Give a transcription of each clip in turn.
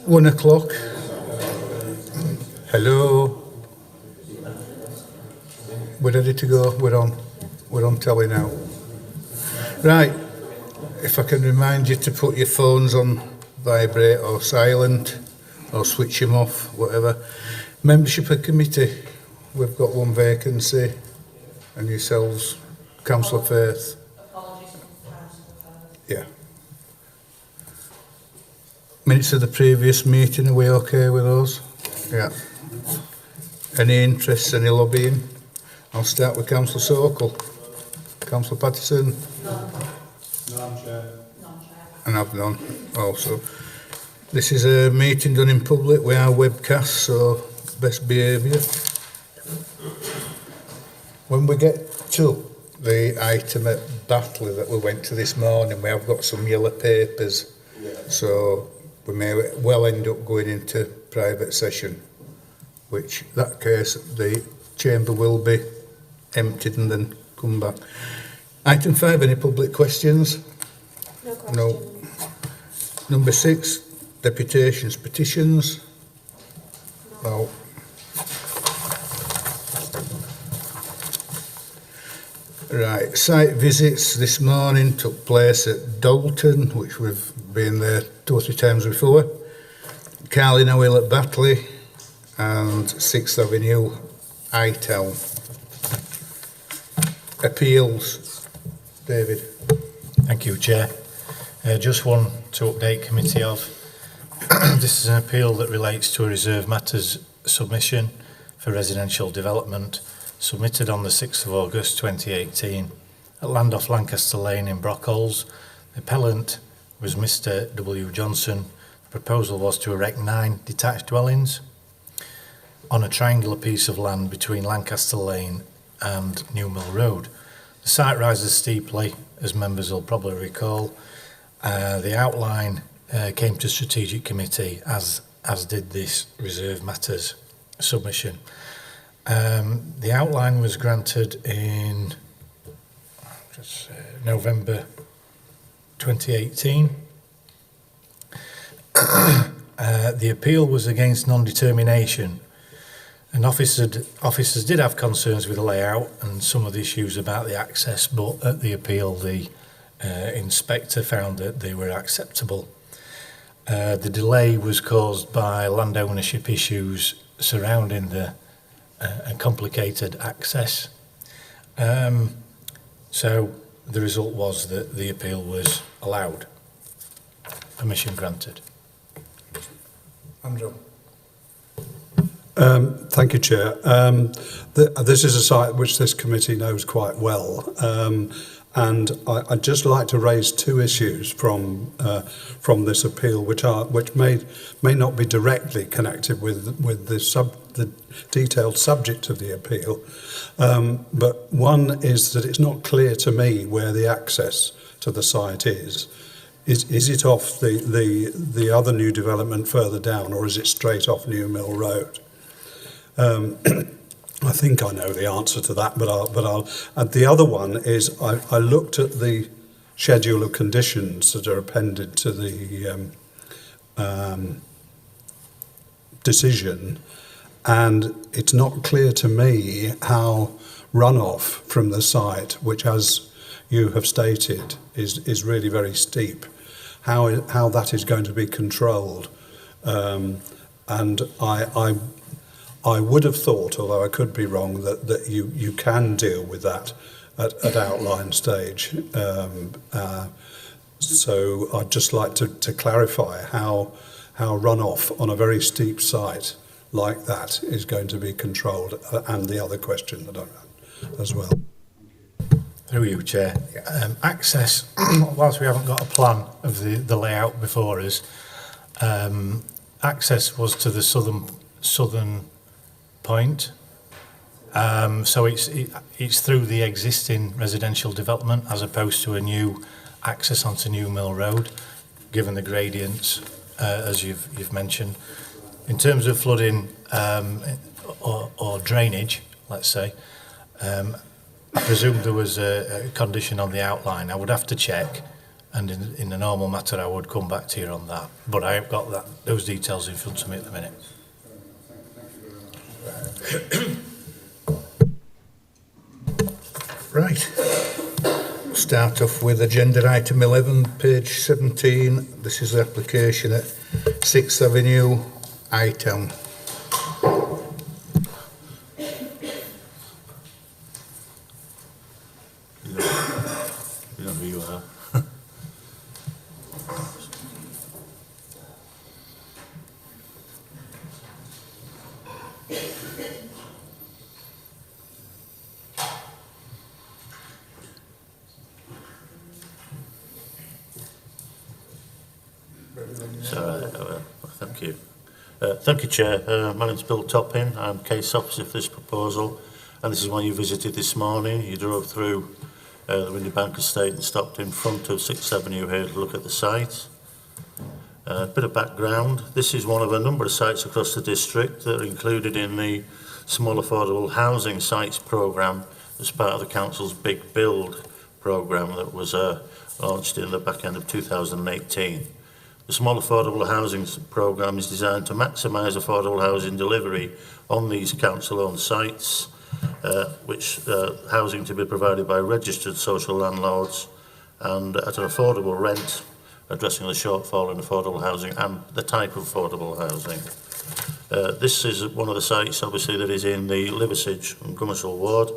1 o'clock. Hello. We're ready to go. We're on telly now. Right. If I can remind you to put your phones on vibrate or silent or switch them off, whatever. Membership of committee. We've got one vacancy. And yourselves, Councillor Firth. Yeah. Minutes of the previous meeting, are we okay with those? Yeah. Any interest, any lobbying? I'll start with Councillor Sokol. Councillor Patterson? None. None, Chair. None, Chair. And I've none also. This is a meeting done in public. We are webcast, so best behaviour. When we get to the item at Batley that we went to this morning, we have got some yellow papers, so we may well end up going into private session, which that case the chamber will be emptied and then come back. Item 5, any public questions? No questions. No. Number 6, deputations, petitions. No. Right, site visits this morning took place at Dalton, which we've been there 2 or 3 times before, Carlin Oil at Batley, and 6th Avenue, Itown. Appeals, David. Thank you, Chair. Just one to update committee of. This is an appeal that relates to a reserve matters submission for residential development submitted on the 6th of August 2018 at Land off Lancaster Lane in Brockholes. The appellant was Mr. W. Johnson. The proposal was to erect 9 detached dwellings on a triangular piece of land between Lancaster Lane and New Mill Road. The site rises steeply, as members will probably recall. The outline came to Strategic Committee, as did this reserve matters submission. The outline was granted in November 2018. The appeal was against non-determination, and officers did have concerns with the layout and some of the issues about the access, but at the appeal the inspector found that they were acceptable. The delay was caused by land ownership issues surrounding the complicated access. So the result was that the appeal was allowed. Permission granted. Andrew. Thank you, Chair. This is a site which this committee knows quite well, and I'd just like to raise 2 issues from this appeal, which may not be directly connected with the detailed subject of the appeal, but one is that it's not clear to me where the access to the site is. Is it off the other new development further down, or is it straight off New Mill Road? I think I know the answer to that, but I'll. And the other one is I looked at the schedule of conditions that are appended to the decision, and it's not clear to me how runoff from the site, which, as you have stated, is really very steep, how that is going to be controlled, and I would have thought, although I could be wrong, that you can deal with that at outline stage. So I'd just like to clarify how runoff on a very steep site like that is going to be controlled, and the other question that I had as well. Through you, Chair. Access, whilst we haven't got a plan of the layout before us, access was to the southern point. So it's through the existing residential development as opposed to a new access onto New Mill Road, given the gradients, as you've mentioned. In terms of flooding or drainage, let's say, I presume there was a condition on the outline. I would have to check, and in the normal matter I would come back to you on that, but I have got those details in front of me at the minute. Right. Start off with agenda item 11, page 17. This is the application at 6th Avenue, I-Town. You know who you are. Thank you. Thank you, Chair. My name's Bill Toppin. I'm case officer for this proposal, and this is one you visited this morning. You drove through the Windy Bank estate and stopped in front of 6th Avenue here to look at the site. A bit of background. This is one of a number of sites across the district that are included in the Small Affordable Housing Sites programme as part of the Council's Big Build programme that was launched in the back end of 2018. The Small Affordable Housing programme is designed to maximise affordable housing delivery on these council-owned sites, which housing to be provided by registered social landlords and at an affordable rent, addressing the shortfall in affordable housing and the type of affordable housing. This is one of the sites, obviously, that is in the Liversedge and Gummersall ward.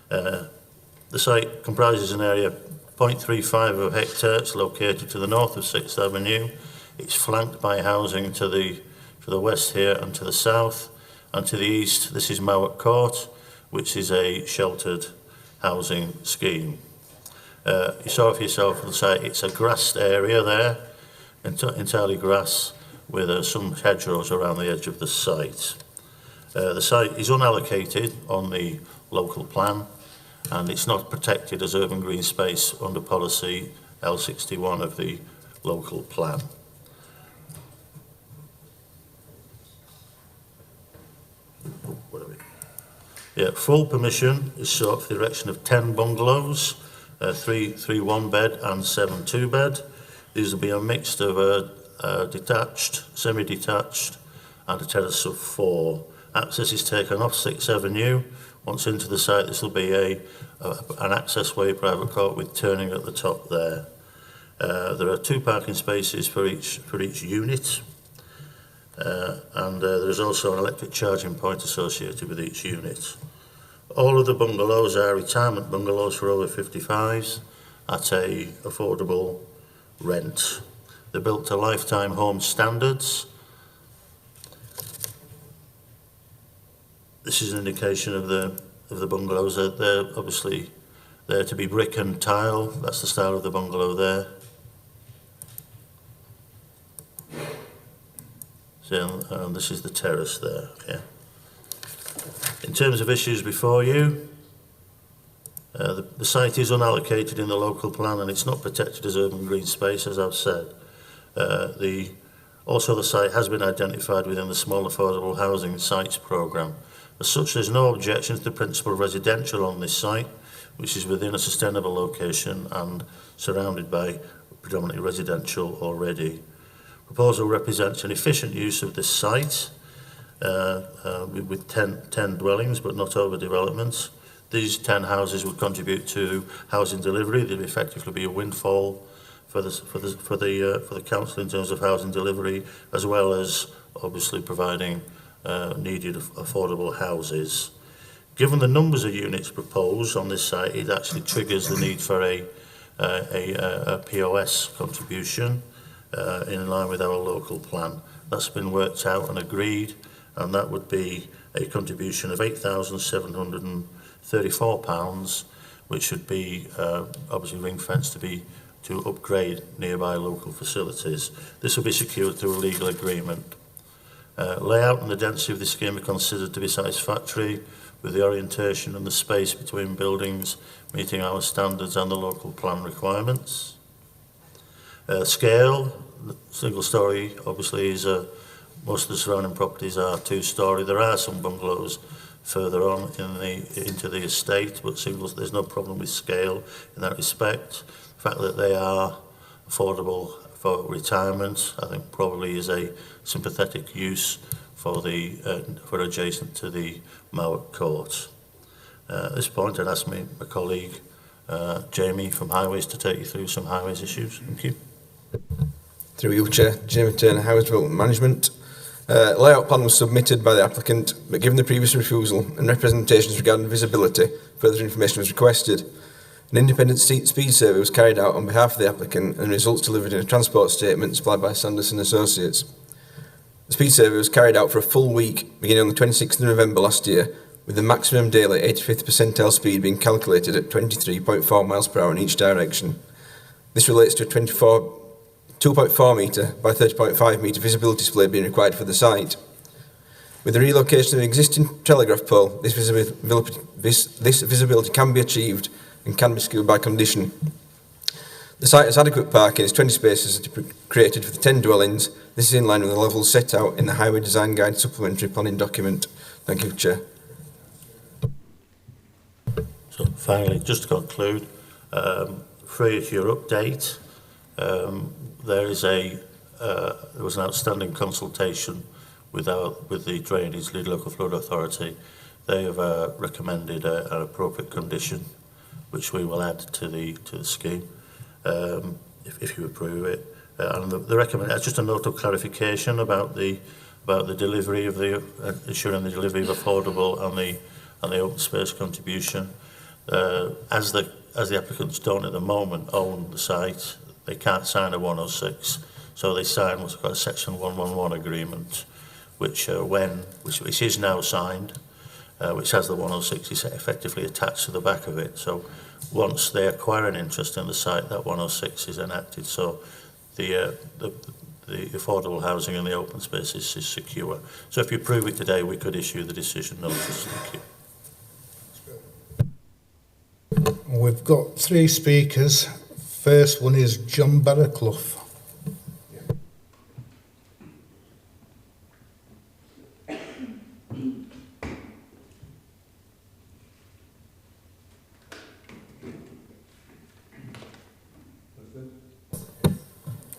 The site comprises an area 0.35 of hectares located to the north of 6th Avenue. It's flanked by housing to the west here and to the south, and to the east this is Mowat Court, which is a sheltered housing scheme. You saw for yourself on the site, it's a grassed area there, entirely grass, with some hedgerows around the edge of the site. The site is unallocated on the local plan, and it's not protected as urban green space under policy L61 of the local plan. Full permission is sought for the erection of 10 bungalows, 3 one-bed and 7 two-bed. These will be a mix of detached, semi-detached and a terrace of 4. Access is taken off 6th Avenue. Once into the site, this will be an access way private court with turning at the top there. There are 2 parking spaces for each unit, and there is also an electric charging point associated with each unit. All of the bungalows are retirement bungalows for over 55s at a affordable rent. They're built to lifetime home standards. This is an indication of the bungalows. They're obviously there to be brick and tile. That's the style of the bungalow there. So, this is the terrace there. Okay. In terms of issues before you, the site is unallocated in the local plan and it's not protected as urban green space, as I've said. Also, the site has been identified within the Small Affordable Housing Sites programme. As such, there's no objection to the principle of residential on this site, which is within a sustainable location and surrounded by predominantly residential already. Proposal represents an efficient use of this site with 10 dwellings, but not overdevelopments. These 10 houses would contribute to housing delivery. They'd effectively be a windfall for the council in terms of housing delivery, as well as obviously providing needed affordable houses. Given the numbers of units proposed on this site, it actually triggers the need for a POS contribution in line with our local plan. That's been worked out and agreed, and that would be a contribution of £8,734, which should be obviously ring-fenced to upgrade nearby local facilities. This will be secured through a legal agreement. Layout and the density of the scheme are considered to be satisfactory, with the orientation and the space between buildings meeting our standards and the local plan requirements. Scale, single storey obviously is most of the surrounding properties are 2-storey. There are some bungalows further on into the estate, but singles, there's no problem with scale in that respect. The fact that they are affordable for retirement. I think probably is a sympathetic use for the for adjacent to the Mowat Court. At this point, I'd ask my colleague Jamie from Highways to take you through some highways issues. Thank you. Through you, Chair. Jamie Turner, Highways Development Management. Layout plan was submitted by the applicant, but given the previous refusal and representations regarding visibility, further information was requested. An independent speed survey was carried out on behalf of the applicant and results delivered in a transport statement supplied by Sanderson Associates. The speed survey was carried out for a full week, beginning on the 26th of November last year, with the maximum daily 85th percentile speed being calculated at 23.4 miles per hour in each direction. This relates to a 2.4 metre by 30.5 metre visibility display being required for the site. With the relocation of an existing telegraph pole, this visibility can be achieved and can be secured by condition. The site has adequate parking, its 20 spaces are created for the 10 dwellings. This is in line with the levels set out in the Highway Design Guide supplementary planning document. Thank you, Chair. So finally, just to conclude, for your update, there was an outstanding consultation with the Drainage Lead Local Flood Authority. They have recommended an appropriate condition, which we will add to the scheme if you approve it. And the recommend just a note of clarification about the delivery of ensuring the delivery of affordable and the open space contribution. As the applicants don't at the moment own the site, they can't sign a 106, so they sign what's called a Section 111 agreement, which is now signed, which has the 106 is effectively attached to the back of it. So once they acquire an interest in the site, that 106 is enacted. So the affordable housing and the open space is secure. So if you approve it today, we could issue the decision notice. Thank you. We've got 3 speakers. First one is John Barraclough.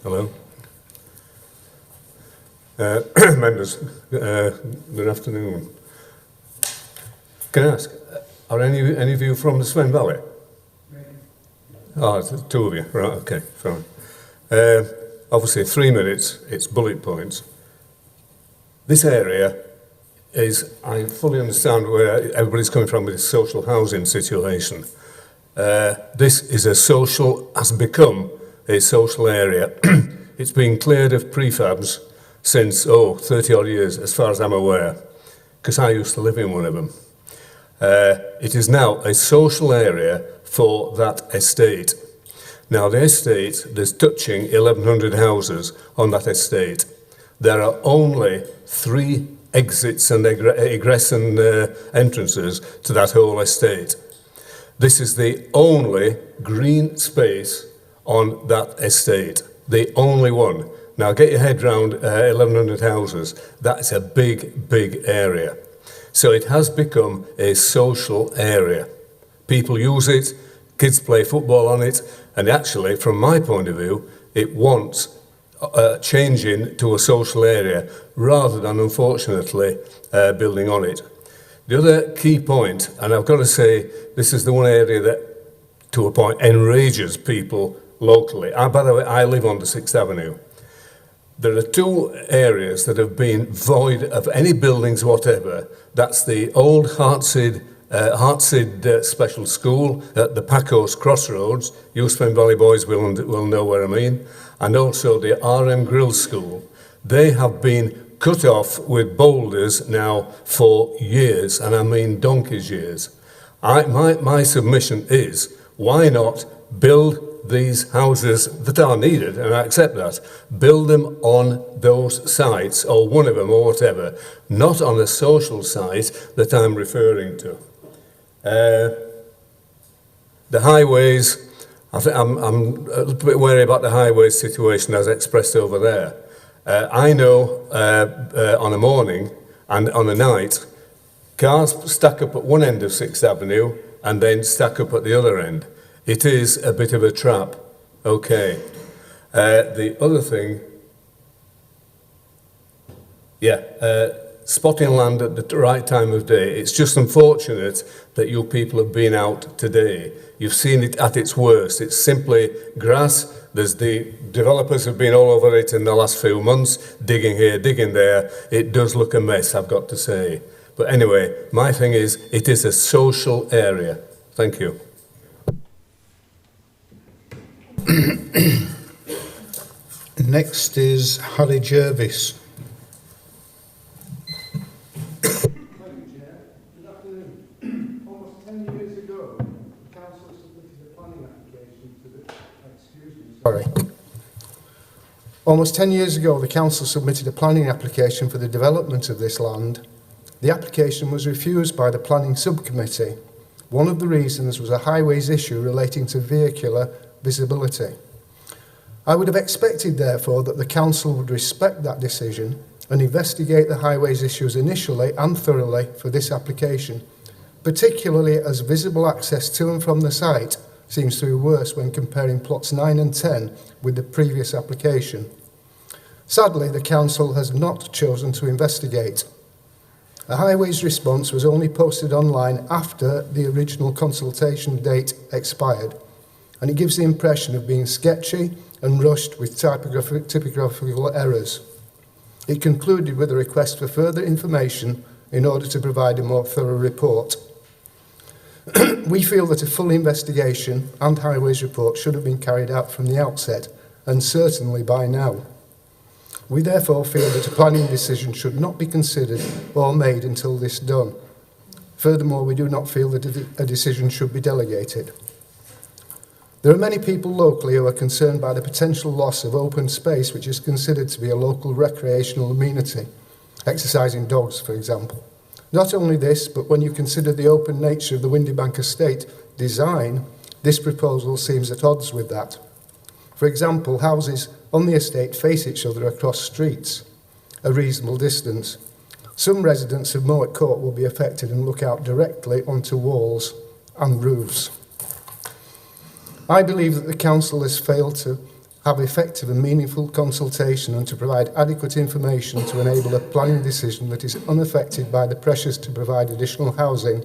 Hello. Members, good afternoon. Can I ask, are any of you from the Swen Valley? Oh, it's 2 of you, right, okay, fine. Obviously 3 minutes, it's bullet points. This area is, I fully understand where everybody's coming from with this social housing situation. This is has become a social area. It's been cleared of prefabs since, 30 odd years, as far as I'm aware, because I used to live in one of them. It is now a social area for that estate. Now, the estate, there's touching 1,100 houses on that estate. There are only 3 exits and egress and entrances to that whole estate. This is the only green space on that estate, the only one. Now, get your head round 1,100 houses. That's a big, big area. So it has become a social area. People use it, kids play football on it, and actually, from my point of view, it wants changing to a social area rather than, unfortunately, building on it. The other key point, and I've got to say, this is the one area that, to a point, enrages people locally. By the way, I live on the 6th Avenue. There are 2 areas that have been void of any buildings whatever. That's the old Hartside Special School at the Packhorse Crossroads. You Spen Valley boys will know where I mean. And also the RM Grill School. They have been cut off with boulders now for years, and I mean donkey's years. My submission is, why not build these houses that are needed, and I accept that, build them on those sites, or one of them, or whatever, not on a social site that I'm referring to. The highways, I'm a little bit wary about the highways situation as expressed over there. I know on a morning and on a night, cars stack up at one end of 6th Avenue and then stack up at the other end. It is a bit of a trap, okay. The other thing, spotting land at the right time of day. It's just unfortunate that you people have been out today. You've seen it at its worst. It's simply grass. There's the developers have been all over it in the last few months, digging here, digging there. It does look a mess, I've got to say. But anyway, my thing is, it is a social area. Thank you. Next is Harry Jervis. Almost 10 years ago, the council submitted a planning application to the... Sorry. Almost 10 years ago, the council submitted a planning application for the development of this land. The application was refused by the planning subcommittee. One of the reasons was a highways issue relating to vehicular visibility. I would have expected, therefore, that the council would respect that decision and investigate the highways issues initially and thoroughly for this application, particularly as visible access to and from the site seems to be worse when comparing plots 9 and 10 with the previous application. Sadly, the council has not chosen to investigate. A highways response was only posted online after the original consultation date expired, and it gives the impression of being sketchy and rushed with typographical errors. It concluded with a request for further information in order to provide a more thorough report. We feel that a full investigation and highways report should have been carried out from the outset, and certainly by now. We therefore feel that a planning decision should not be considered or made until this is done. Furthermore, we do not feel that a decision should be delegated. There are many people locally who are concerned by the potential loss of open space which is considered to be a local recreational amenity, exercising dogs, for example. Not only this, but when you consider the open nature of the Windybank estate design, this proposal seems at odds with that. For example, houses on the estate face each other across streets, a reasonable distance. Some residents of Mowat Court will be affected and look out directly onto walls and roofs. I believe that the council has failed to have effective and meaningful consultation and to provide adequate information to enable a planning decision that is unaffected by the pressures to provide additional housing,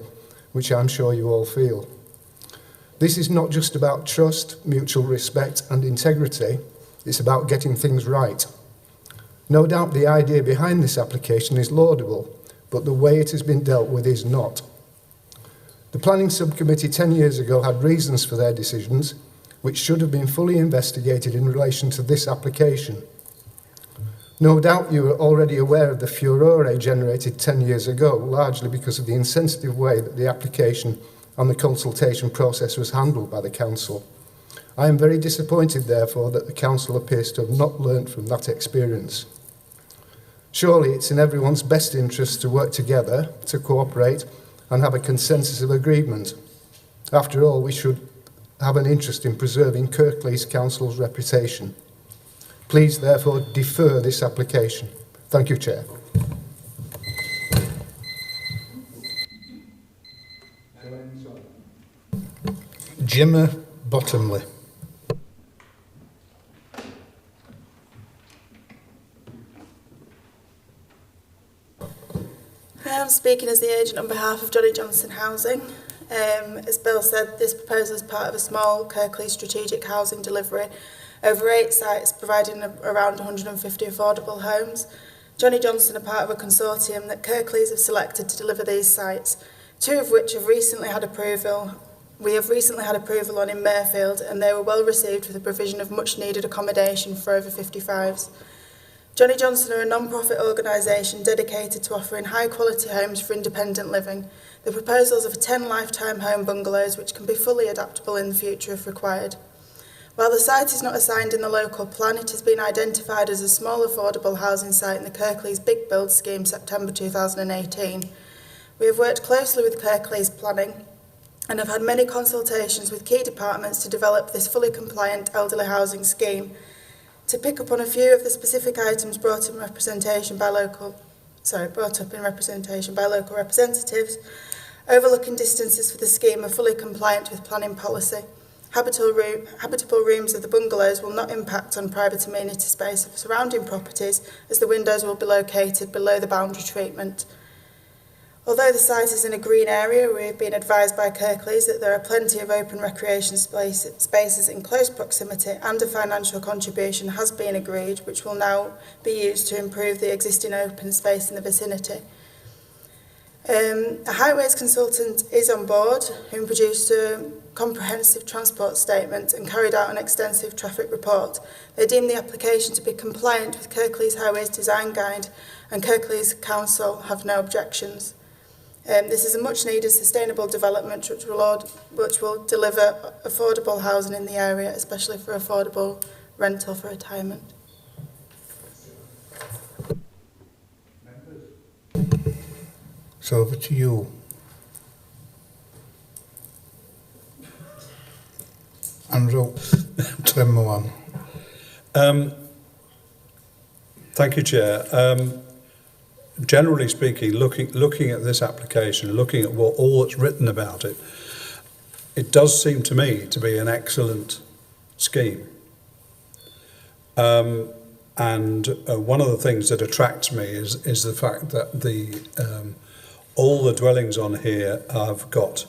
which I'm sure you all feel. This is not just about trust, mutual respect and integrity, it's about getting things right. No doubt the idea behind this application is laudable, but the way it has been dealt with is not. The planning subcommittee 10 years ago had reasons for their decisions, which should have been fully investigated in relation to this application. No doubt you are already aware of the furore generated 10 years ago, largely because of the insensitive way that the application and the consultation process was handled by the council. I am very disappointed, therefore, that the council appears to have not learnt from that experience. Surely it's in everyone's best interest to work together, to cooperate, and have a consensus of agreement. After all, we should have an interest in preserving Kirklees Council's reputation. Please, therefore, defer this application. Thank you, Chair. Gemma Bottomley. I'm speaking as the agent on behalf of Johnny Johnson Housing. As Bill said, this proposal is part of a small Kirklees strategic housing delivery over 8 sites, providing around 150 affordable homes. Johnny Johnson are part of a consortium that Kirklees have selected to deliver these sites, 2 of which have recently had approval. We have recently had approval on in Mirfield, and they were well received for the provision of much needed accommodation for over 55s. Johnny Johnson are a non-profit organisation dedicated to offering high-quality homes for independent living. The proposals are for 10 lifetime home bungalows which can be fully adaptable in the future if required. While the site is not assigned in the local plan, it has been identified as a small affordable housing site in the Kirklees Big Build scheme September 2018. We have worked closely with Kirklees Planning and have had many consultations with key departments to develop this fully compliant elderly housing scheme. To pick up on a few of the specific items brought up in representation by local representatives, overlooking distances for the scheme are fully compliant with planning policy. Habitable rooms of the bungalows will not impact on private amenity space of surrounding properties, as the windows will be located below the boundary treatment. Although the site is in a green area, we have been advised by Kirklees that there are plenty of open recreation spaces in close proximity, and a financial contribution has been agreed, which will now be used to improve the existing open space in the vicinity. A highways consultant is on board, who produced a comprehensive transport statement and carried out an extensive traffic report. They deemed the application to be compliant with Kirklees Highways Design Guide, and Kirklees Council have no objections. This is a much needed sustainable development which will deliver affordable housing in the area, especially for affordable rental for retirement. So over to you. Andrew, number one. Thank you, Chair. Generally speaking, looking at this application, looking at all that's written about it, it does seem to me to be an excellent scheme. And one of the things that attracts me is the fact that all the dwellings on here have got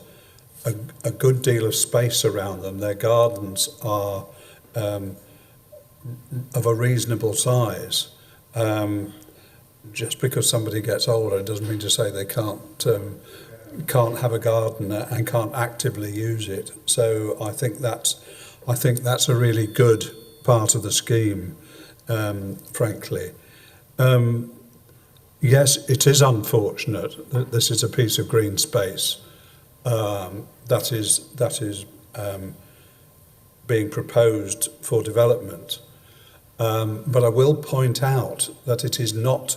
a good deal of space around them. Their gardens are of a reasonable size. Just because somebody gets older doesn't mean to say they can't have a garden and can't actively use it. So I think that's a really good part of the scheme, frankly. Yes, it is unfortunate that this is a piece of green space that is being proposed for development. But I will point out that it is not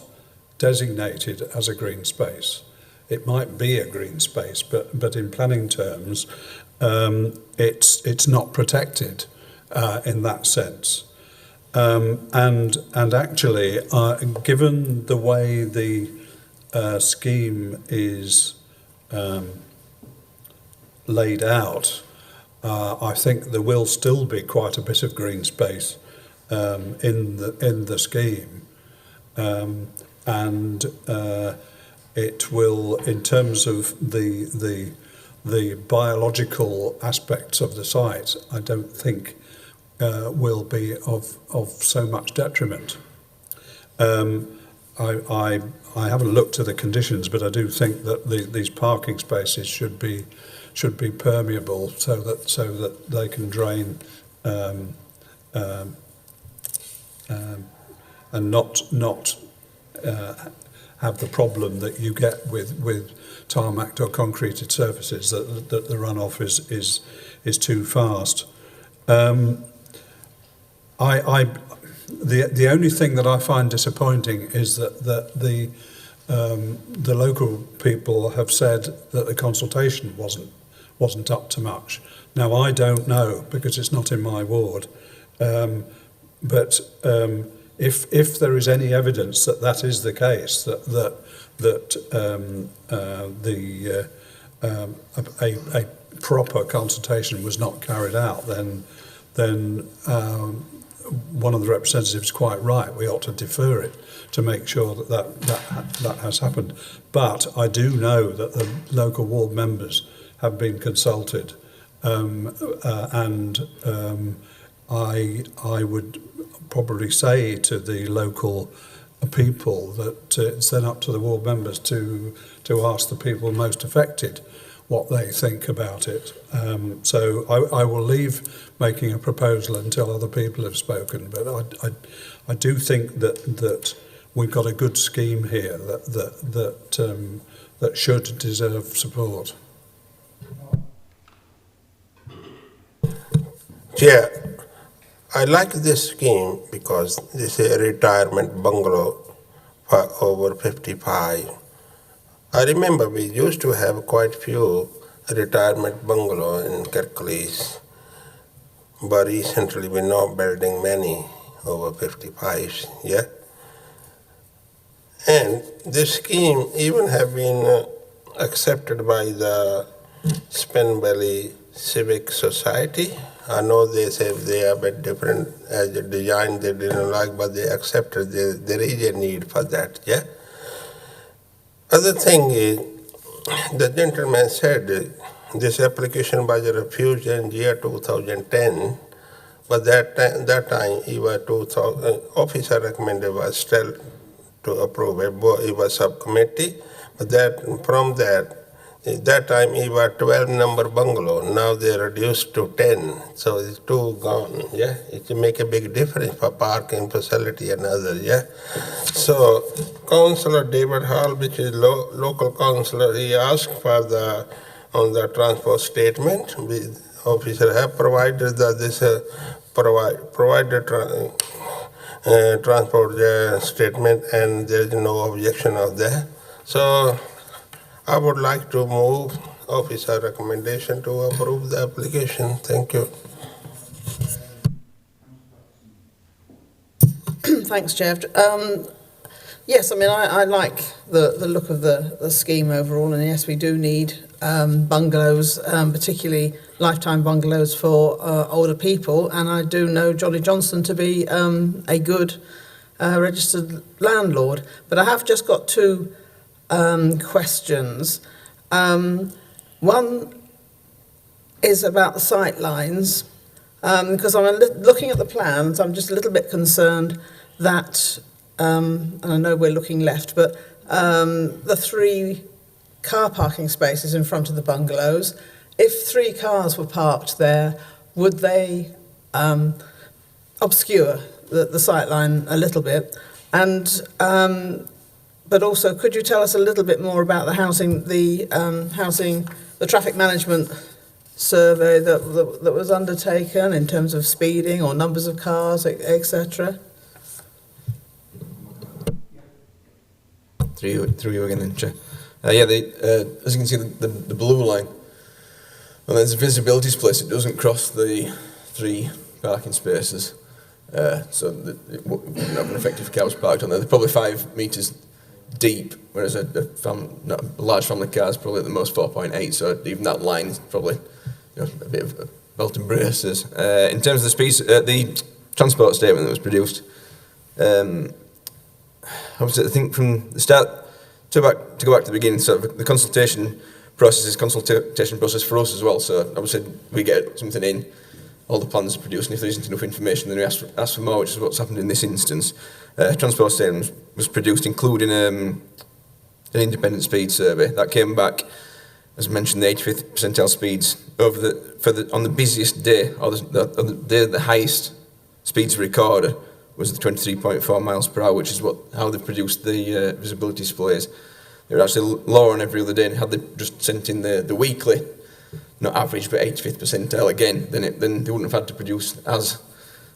designated as a green space. It might be a green space, but in planning terms, it's not protected in that sense. And actually, given the way the scheme is laid out, I think there will still be quite a bit of green space in the scheme, and it will, in terms of the biological aspects of the site, I don't think will be of so much detriment. I haven't looked at the conditions, but I do think that these parking spaces should be permeable so that they can drain and not have the problem that you get with tarmacked or concreted surfaces, that the runoff is too fast. The only thing that I find disappointing is that the local people have said that the consultation wasn't up to much. Now I don't know because it's not in my ward, but if there is any evidence that is the case, that a proper consultation was not carried out, then one of the representatives is quite right. We ought to defer it to make sure that has happened. But I do know that the local ward members have been consulted, and I would probably say to the local people that it's then up to the ward members to ask the people most affected what they think about it. So I will leave making a proposal until other people have spoken, but I do think that we've got a good scheme here that should deserve support. Chair, I like this scheme because this is a retirement bungalow for over 55. I remember we used to have quite few retirement bungalow in Kirklees, but recently we're not building many over 55s, yeah? And this scheme even have been accepted by the Spen Valley Civic Society I know they say they are a bit different as a design they didn't like, but they accepted there is a need for that, yeah? Other thing is, the gentleman said this application was refused in year 2010, but that time he was officer recommended was still to approve it, but it was subcommittee, but from that time it was 12 number bungalow, now they reduced to 10, so it's 2 gone, yeah? It will make a big difference for parking facility and others, yeah? So, Councillor David Hall, which is local councillor, he asked for on the transport statement, the officer have provided that this provided transport statement, and there is no objection of that. So, I would like to move officer recommendation to approve the application. Thank you. Thanks, Chair. Yes, I mean, I like the look of the scheme overall, and yes, we do need bungalows, particularly lifetime bungalows for older people, and I do know Johnny Johnson to be a good registered landlord. But I have just got 2 questions. One is about the sight lines, because I'm looking at the plans, I'm just a little bit concerned that, and I know we're looking left, but the 3 car parking spaces in front of the bungalows, if 3 cars were parked there, would they obscure the sight line a little bit? And but also, could you tell us a little bit more about the the traffic management survey that was undertaken in terms of speeding or numbers of cars, etc.? Through you again, then, Chair. Yeah, as you can see, the blue line, well, there's a visibility split. It doesn't cross the 3 parking spaces, so it wouldn't have an effect if cars parked on there. They're probably 5 metres deep, whereas a large family car is probably at the most 4.8, so even that line is probably a bit of a belt and braces. In terms of the speeds, the transport statement that was produced, obviously I think from the start, to go back to the beginning, so the consultation process is consultation process for us as well, so obviously we get something in, all the plans are produced, and if there isn't enough information, then we ask for more, which is what's happened in this instance. Transport statement was produced, including an independent speed survey that came back, as mentioned, the 85th percentile speeds on the busiest day, or the day the highest speeds recorded was the 23.4 miles per hour, which is how they've produced the visibility displays. They were actually lower on every other day, and had they just sent in the weekly, not average, but 85th percentile again, then they wouldn't have had to produce as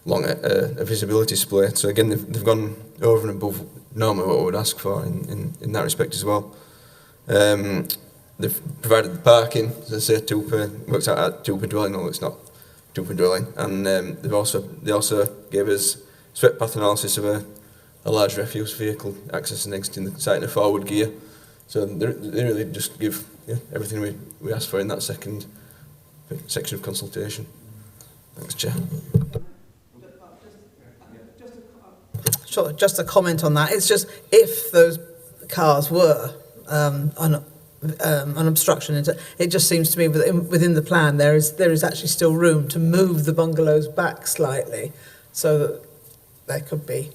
long a visibility display. So again, they've gone over and above normally what we would ask for in that respect as well. They've provided the parking, as I say, works out at 2 per dwelling, no, it's not 2 per dwelling, and they also gave us swept path analysis of a large refuse vehicle accessing and exiting the site in a forward gear. So they really just give everything we asked for in that second section of consultation. Thanks, Chair. Sure, just a comment on that. It's just if those cars were an obstruction, it just seems to me within the plan there is actually still room to move the bungalows back slightly, so that there could be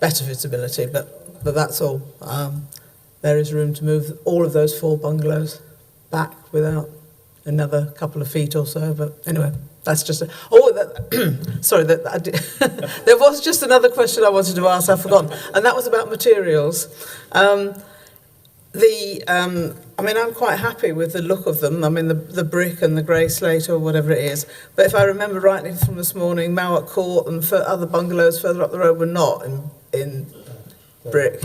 better visibility. But that's all. There is room to move all of those 4 bungalows back without another couple of feet or so. But anyway, that's just sorry. There was just another question I wanted to ask. I've forgotten, and that was about materials. I mean, I'm quite happy with the look of them. I mean, the brick and the grey slate or whatever it is. But if I remember rightly from this morning, Mowat Court and other bungalows further up the road were not in brick.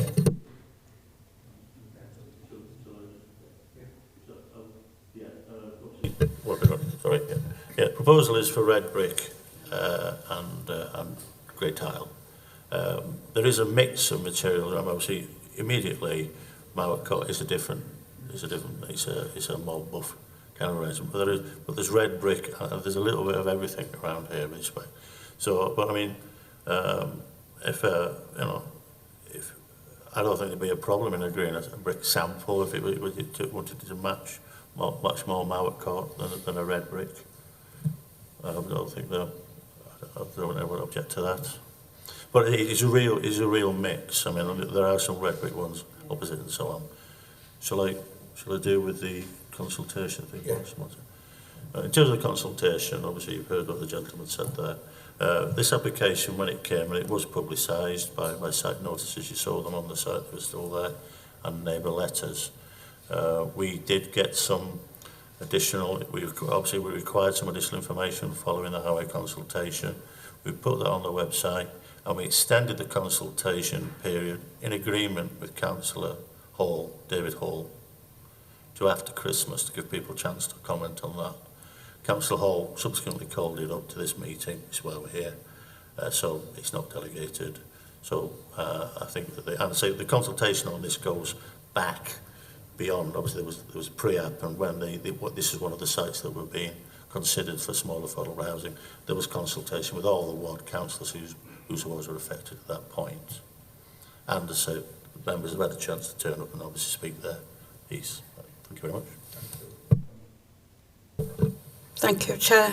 Proposal is for red brick and grey tile. There is a mix of materials. Obviously, immediately, Mowat Court is a more buff kind of arrangement. But there's red brick, there's a little bit of everything around here this way. So, but I mean, if I don't think there'd be a problem in agreeing a brick sample if it wanted to match much more Mowat Court than a red brick. I don't think I don't ever object to that. But it is a real mix. I mean, there are some red brick ones opposite and so on. Shall I deal with the consultation thing? Yeah. In terms of the consultation, obviously you've heard what the gentleman said there. This application, when it came, and it was publicised by site notices, you saw them on the site, they were still there, and neighbour letters. We did get some additional, we required some additional information following the highway consultation. We put that on the website, and we extended the consultation period in agreement with Councillor Hall, David Hall, to after Christmas to give people a chance to comment on that. Councillor Hall subsequently called it up to this meeting, which is why we're here, so it's not delegated. So I think that the consultation on this goes back beyond. Obviously there was pre-app, and when this is one of the sites that were being considered for small affordable housing, there was consultation with all the ward councillors whose wards were affected at that point. And as the members have had a chance to turn up and obviously speak their piece. Thank you very much. Thank you, Chair.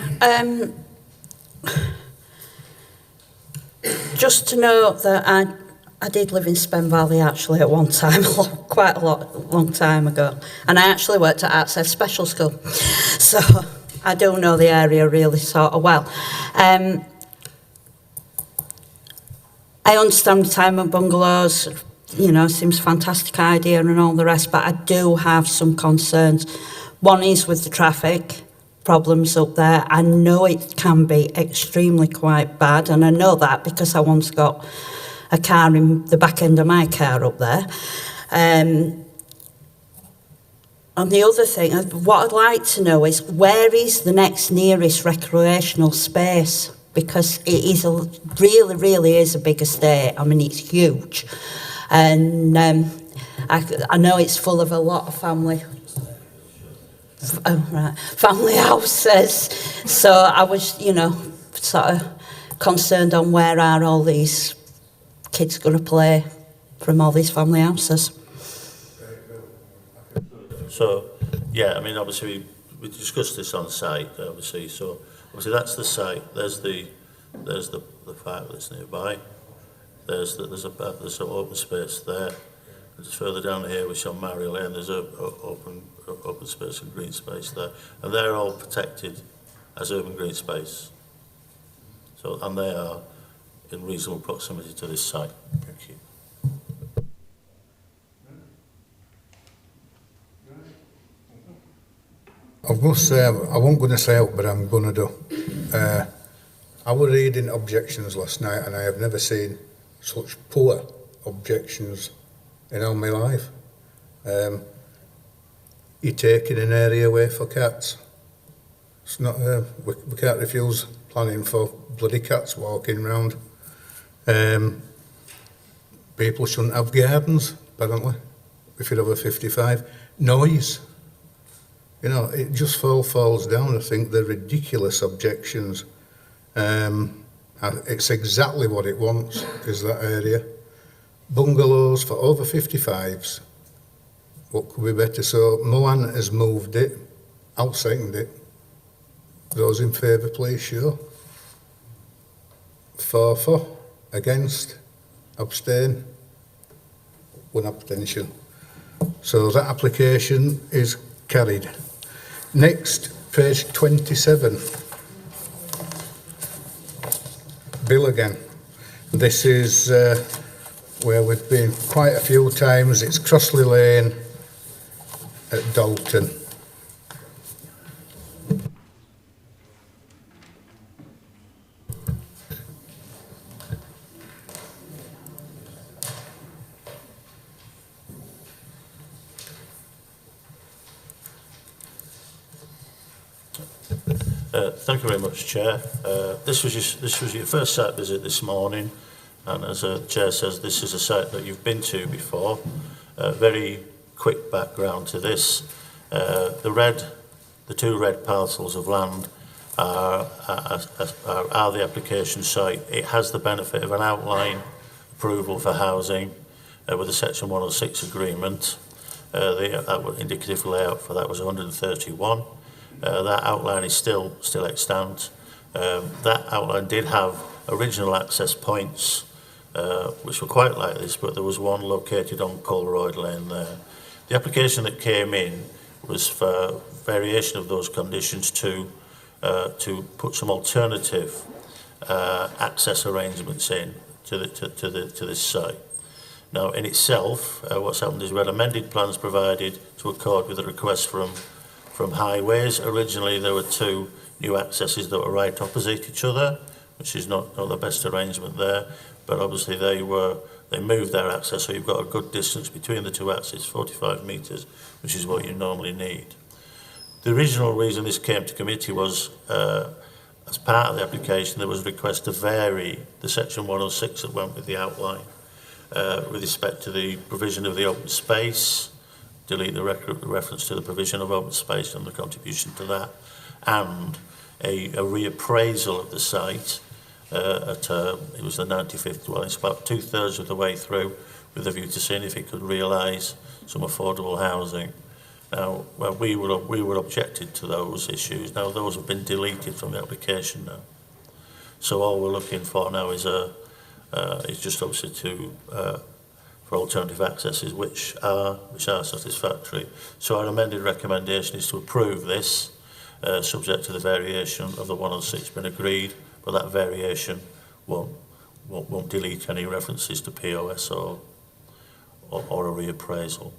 Just to note that I did live in Spen Valley actually at one time, long time ago, and I actually worked at Artsef Special School, so I do know the area really sort of well. I understand retirement bungalows, seems a fantastic idea and all the rest, but I do have some concerns. One is with the traffic problems up there. I know it can be extremely quite bad, and I know that because I once got a car in the back end of my car up there. And the other thing, what I'd like to know is where is the next nearest recreational space? Because it is really is a big estate. I mean, it's huge. And I know it's full of a lot of family houses. So I was, sort of concerned on where are all these kids going to play from all these family houses. So, yeah, I mean, obviously we discussed this on site, obviously. So, obviously that's the site. There's the park that's nearby. There's some open space there. And just further down here, we show Mary Lane. There's a open space and green space there, and they're all protected as urban green space. So, and they are in reasonable proximity to this site. Thank you. I must say, I won't going to say it, but I'm going to do. I was reading objections last night, and I have never seen such poor objections in all my life. You're taking an area away for cats. It's not. We can't refuse planning for bloody cats walking round. People shouldn't have gardens, apparently, if you're over 55. Noise. It just falls down. I think they're ridiculous objections. It's exactly what it wants, is that area. Bungalows for over 55s. What could be better? So Moan has moved it. I'll second it. Those in favour, please, sure. For, against, abstain, one abstention. So that application is carried. Next, page 27. Bill again. This is where we've been quite a few times. It's Crossley Lane at Dalton. Thank you very much, Chair. This was your first site visit this morning, and as the Chair says, this is a site that you've been to before. Very quick background to this. The red the two red parcels of land are the application site. It has the benefit of an outline approval for housing with a Section 106 agreement. The indicative layout for that was 131. That outline is still extant. That outline did have original access points, which were quite like this, but there was one located on Colroyd Lane there. The application that came in was for variation of those conditions to put some alternative access arrangements in to this site. Now, in itself, what's happened is we had amended plans provided to accord with a request from Highways. Originally, there were two new accesses that were right opposite each other, which is not the best arrangement there. But obviously, they moved their access, so you've got a good distance between the two accesses, 45 metres, which is what you normally need. The original reason this came to committee was, as part of the application, there was a request to vary the Section 106 that went with the outline with respect to the provision of the open space, delete the reference to the provision of open space and the contribution to that, and a reappraisal of the site it was the 95th dwelling, it's about 2/3 of the way through, with a view to seeing if it could realise some affordable housing. Now, well, we were objected to those issues. Now, those have been deleted from the application now. So all we're looking for now is just obviously for alternative accesses which are satisfactory. So our amended recommendation is to approve this, subject to the variation of the 106 being agreed, but that variation won't delete any references to POS or a reappraisal.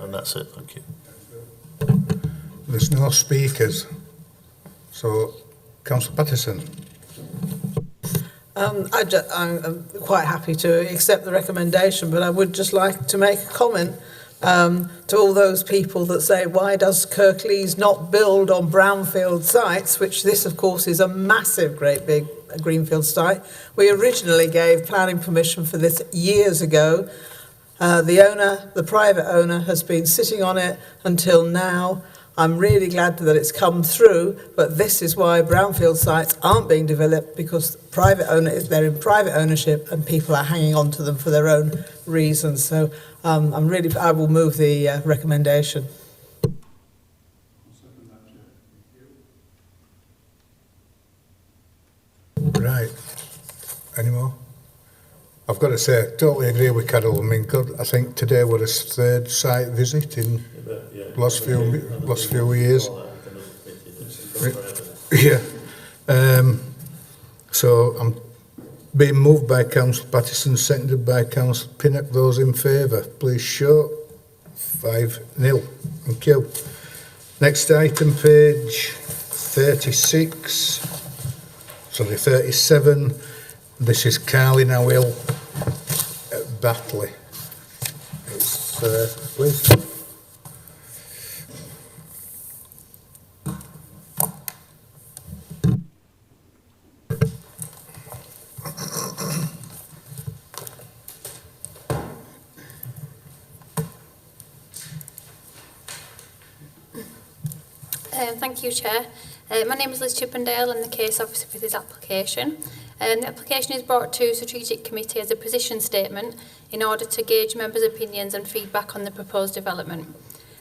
And that's it, thank you. There's no speakers. So, Councillor Patterson. I'm quite happy to accept the recommendation, but I would just like to make a comment to all those people that say, why does Kirklees not build on brownfield sites, which this, of course, is a massive, great big greenfield site. We originally gave planning permission for this years ago. The private owner, has been sitting on it until now. I'm really glad that it's come through, but this is why brownfield sites aren't being developed, because they're in private ownership and people are hanging on to them for their own reasons. So I will move the recommendation. Right. Any more? I've got to say, I totally agree with Carol. I mean, I think today was his third site visit in last few years. Yeah. So I'm being moved by Councillor Patterson, seconded by Councillor Pinnock. Those in favour, please show. 5-0. Thank you. Next item, page 37. This is Carlin Hill at Batley. It's, please. Thank you, Chair. My name is Liz Chippendale. I'm the case officer for this application. The application is brought to Strategic Committee as a position statement in order to gauge members' opinions and feedback on the proposed development.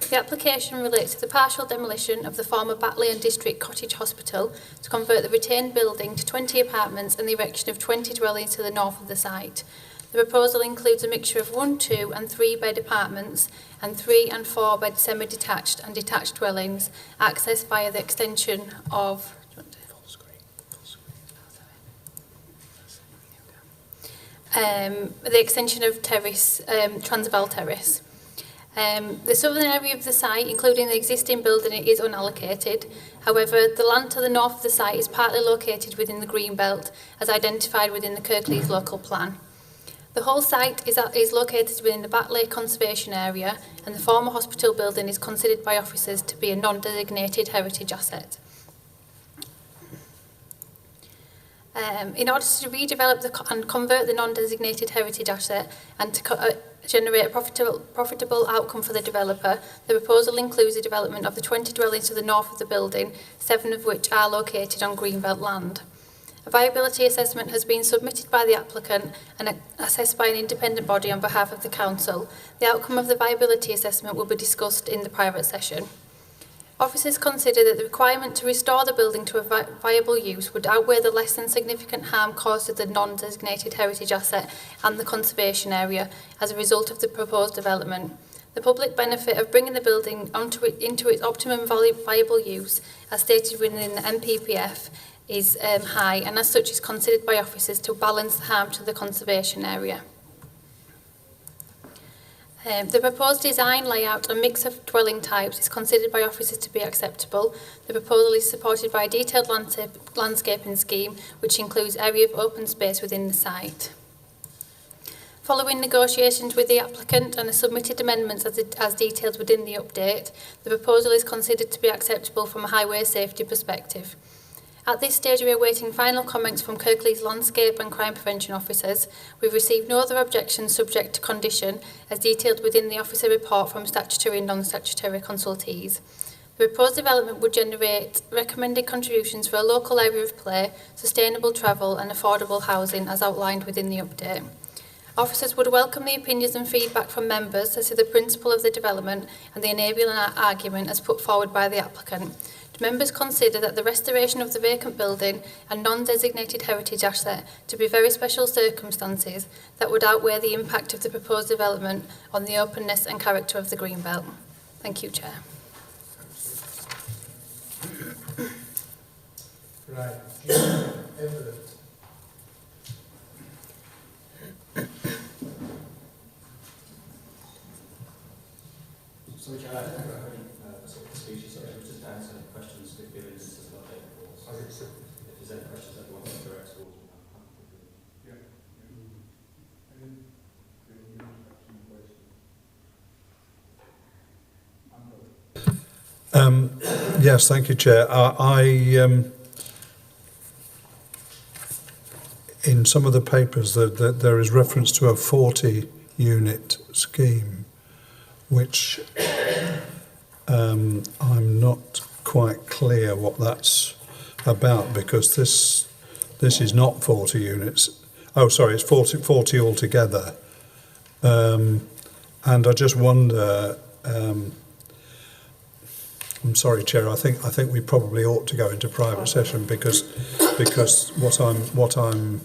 The application relates to the partial demolition of the former Batley and District Cottage Hospital to convert the retained building to 20 apartments and the erection of 20 dwellings to the north of the site. The proposal includes a mixture of 1, 2 and 3 bed apartments and 3 and 4 bed semi-detached and detached dwellings, accessed via the extension of terrace, Transvaal Terrace. The southern area of the site, including the existing building, is unallocated. However, the land to the north of the site is partly located within the green belt, as identified within the Kirklees local plan. The whole site is located within the Batley Conservation Area, and the former hospital building is considered by officers to be a non-designated heritage asset. In order to redevelop and convert the non-designated heritage asset and to generate a profitable outcome for the developer, the proposal includes the development of the 20 dwellings to the north of the building, 7 of which are located on Greenbelt land. A viability assessment has been submitted by the applicant and assessed by an independent body on behalf of the council. The outcome of the viability assessment will be discussed in the private session. Officers consider that the requirement to restore the building to a viable use would outweigh the less than significant harm caused to the non-designated heritage asset and the conservation area as a result of the proposed development. The public benefit of bringing the building into its optimum viable use, as stated within the MPPF, is high, and as such is considered by officers to balance the harm to the conservation area. The proposed design, layout and mix of dwelling types is considered by officers to be acceptable. The proposal is supported by a detailed landscaping scheme which includes area of open space within the site. Following negotiations with the applicant and the submitted amendments as detailed within the update, the proposal is considered to be acceptable from a highway safety perspective. At this stage, we are awaiting final comments from Kirklees Landscape and Crime Prevention Officers. We've received no other objections subject to condition, as detailed within the officer report from statutory and non-statutory consultees. The proposed development would generate recommended contributions for a local area of play, sustainable travel and affordable housing as outlined within the update. Officers would welcome the opinions and feedback from members as to the principle of the development and the enabling argument as put forward by the applicant. Members consider that the restoration of the vacant building and non-designated heritage asset to be very special circumstances that would outweigh the impact of the proposed development on the openness and character of the Greenbelt. Thank you, Chair. Right. So, Chair, I don't have any sort of speeches, so I was just answer any questions that Billy has got there for us. If there's any questions that you want to direct towards me. Yes, thank you, Chair. In some of the papers, there is reference to a 40-unit scheme, which I'm not quite clear what that's about, because this is not 40 units. Oh, sorry, it's 40 altogether. And I just wonder. I'm sorry, Chair. I think we probably ought to go into private session because what I'm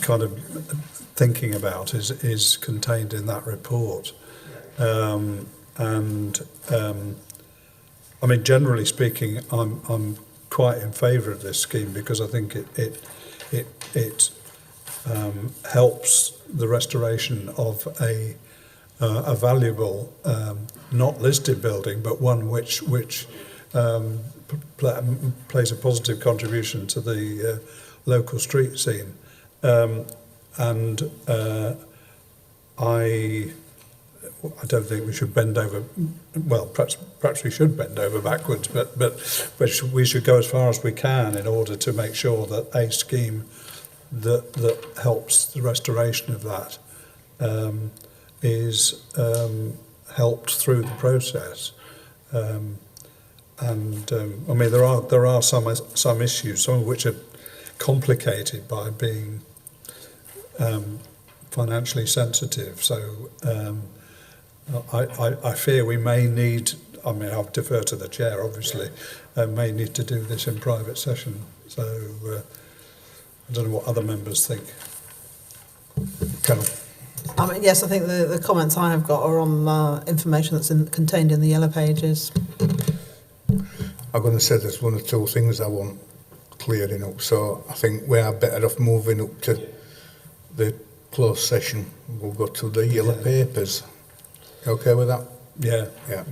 kind of thinking about is contained in that report. I mean, generally speaking, I'm quite in favour of this scheme because I think it helps the restoration of a valuable, not listed building, but one which plays a positive contribution to the local street scene. I don't think we should bend over. Well, perhaps we should bend over backwards, but we should go as far as we can in order to make sure that a scheme that helps the restoration of that is helped through the process. I mean, there are some issues, some of which are complicated by being financially sensitive. So I fear we may need. I mean, I'll defer to the chair, obviously. May need to do this in private session. So I don't know what other members think. Carol. I mean, yes, I think the comments I have got are on information that's contained in the yellow pages. I'm going to say there's one or two things I want clearing up, so I think we are better off moving up to the closed session. We'll go to the yellow papers. You okay with that? Yeah. Yeah.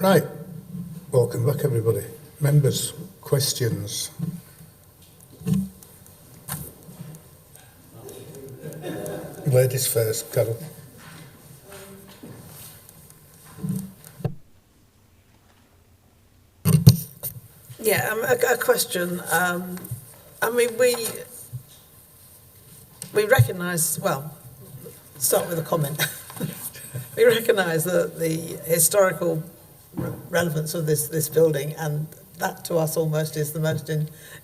Right. Welcome back, everybody. Members, questions? Ladies first, Carol. Yeah, a question. I mean, we recognise, well, start with a comment. We recognise that the historical relevance of this building, and that to us almost is the most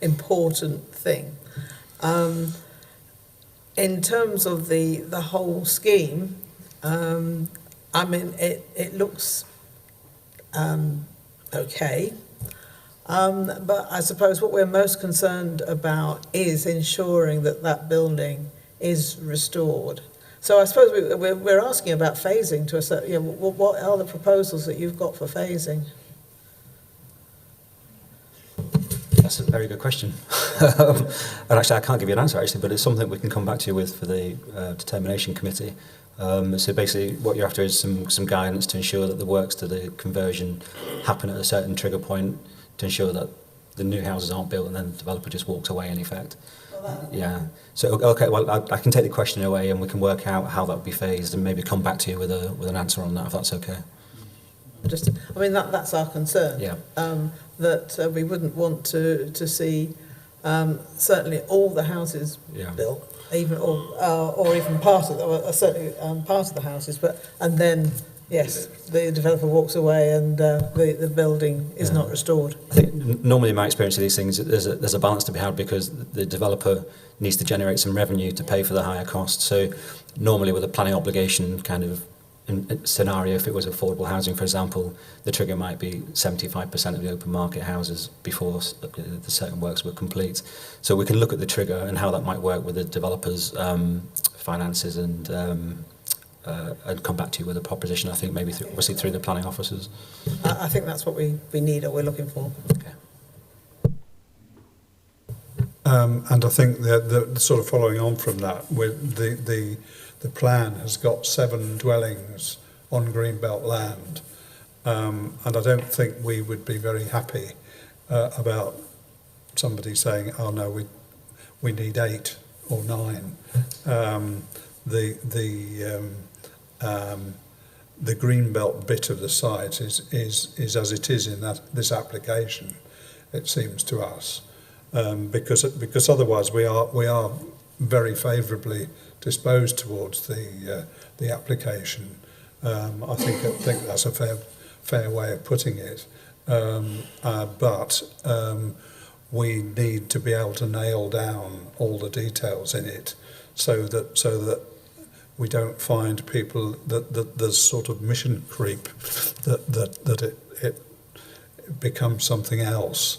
important thing. In terms of the whole scheme, I mean, it looks okay. But I suppose what we're most concerned about is ensuring that that building is restored. So I suppose we're asking about phasing to a certain, you know, what are the proposals that you've got for phasing? That's a very good question. And actually, I can't give you an answer, actually, but it's something we can come back to you with for the determination committee. So basically, what you're after is some guidance to ensure that the works to the conversion happen at a certain trigger point to ensure that the new houses aren't built and then the developer just walks away in effect. Yeah. So, okay, well, I can take the question away and we can work out how that would be phased and maybe come back to you with an answer on that, if that's okay. Just, I mean, that's our concern. Yeah. That we wouldn't want to see certainly all the houses built, even or even part of certainly part of the houses, and then yes, the developer walks away and the building is not restored. I think normally in my experience of these things, there's a balance to be had because the developer needs to generate some revenue to pay for the higher costs. So normally with a planning obligation kind of scenario, if it was affordable housing, for example, the trigger might be 75% of the open market houses before the certain works were complete. So we can look at the trigger and how that might work with the developer's finances and come back to you with a proposition, I think, maybe obviously through the planning officers. I think that's what we need or we're looking for. Okay. And I think the sort of following on from that, with the plan has got 7 dwellings on Greenbelt land, and I don't think we would be very happy about somebody saying, "Oh no, we need 8 or 9." The Greenbelt bit of the site is as it is in this application, it seems to us, because otherwise we are very favourably disposed towards the application. I think that's a fair way of putting it, but we need to be able to nail down all the details in it, so that we don't find people that there's sort of mission creep, that it becomes something else,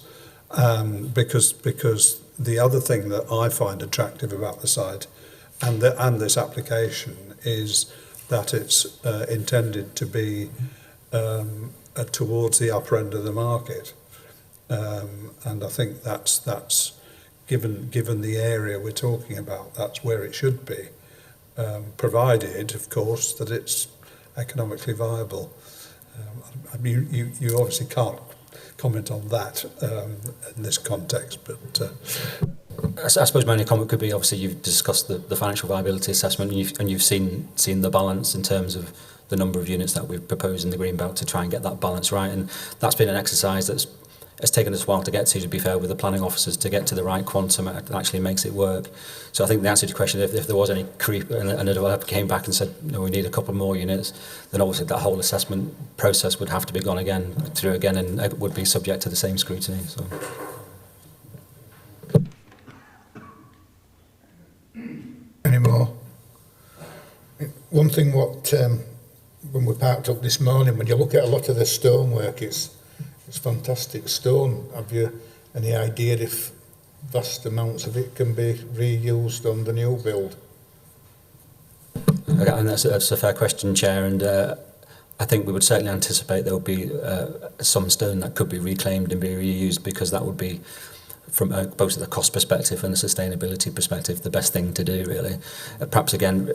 because the other thing that I find attractive about the site and this application is that it's intended to be towards the upper end of the market, and I think that's given the area we're talking about, that's where it should be, provided, of course, that it's economically viable. I mean, you obviously can't comment on that in this context, but. I suppose my only comment could be, obviously you've discussed the financial viability assessment and you've seen the balance in terms of the number of units that we've proposed in the Greenbelt to try and get that balance right, and that's been an exercise that's taken us a while to get to be fair, with the planning officers, to get to the right quantum that actually makes it work. So I think the answer to your question, if there was any creep and a developer came back and said, no, we need a couple more units, then obviously that whole assessment process would have to be gone through again and it would be subject to the same scrutiny. So. Any more? One thing when we parked up this morning, when you look at a lot of the stonework, it's fantastic stone. Have you any idea if vast amounts of it can be reused on the new build? And that's a fair question, Chair, and I think we would certainly anticipate there will be some stone that could be reclaimed and be reused, because that would be, from both the cost perspective and the sustainability perspective, the best thing to do, really. Perhaps again,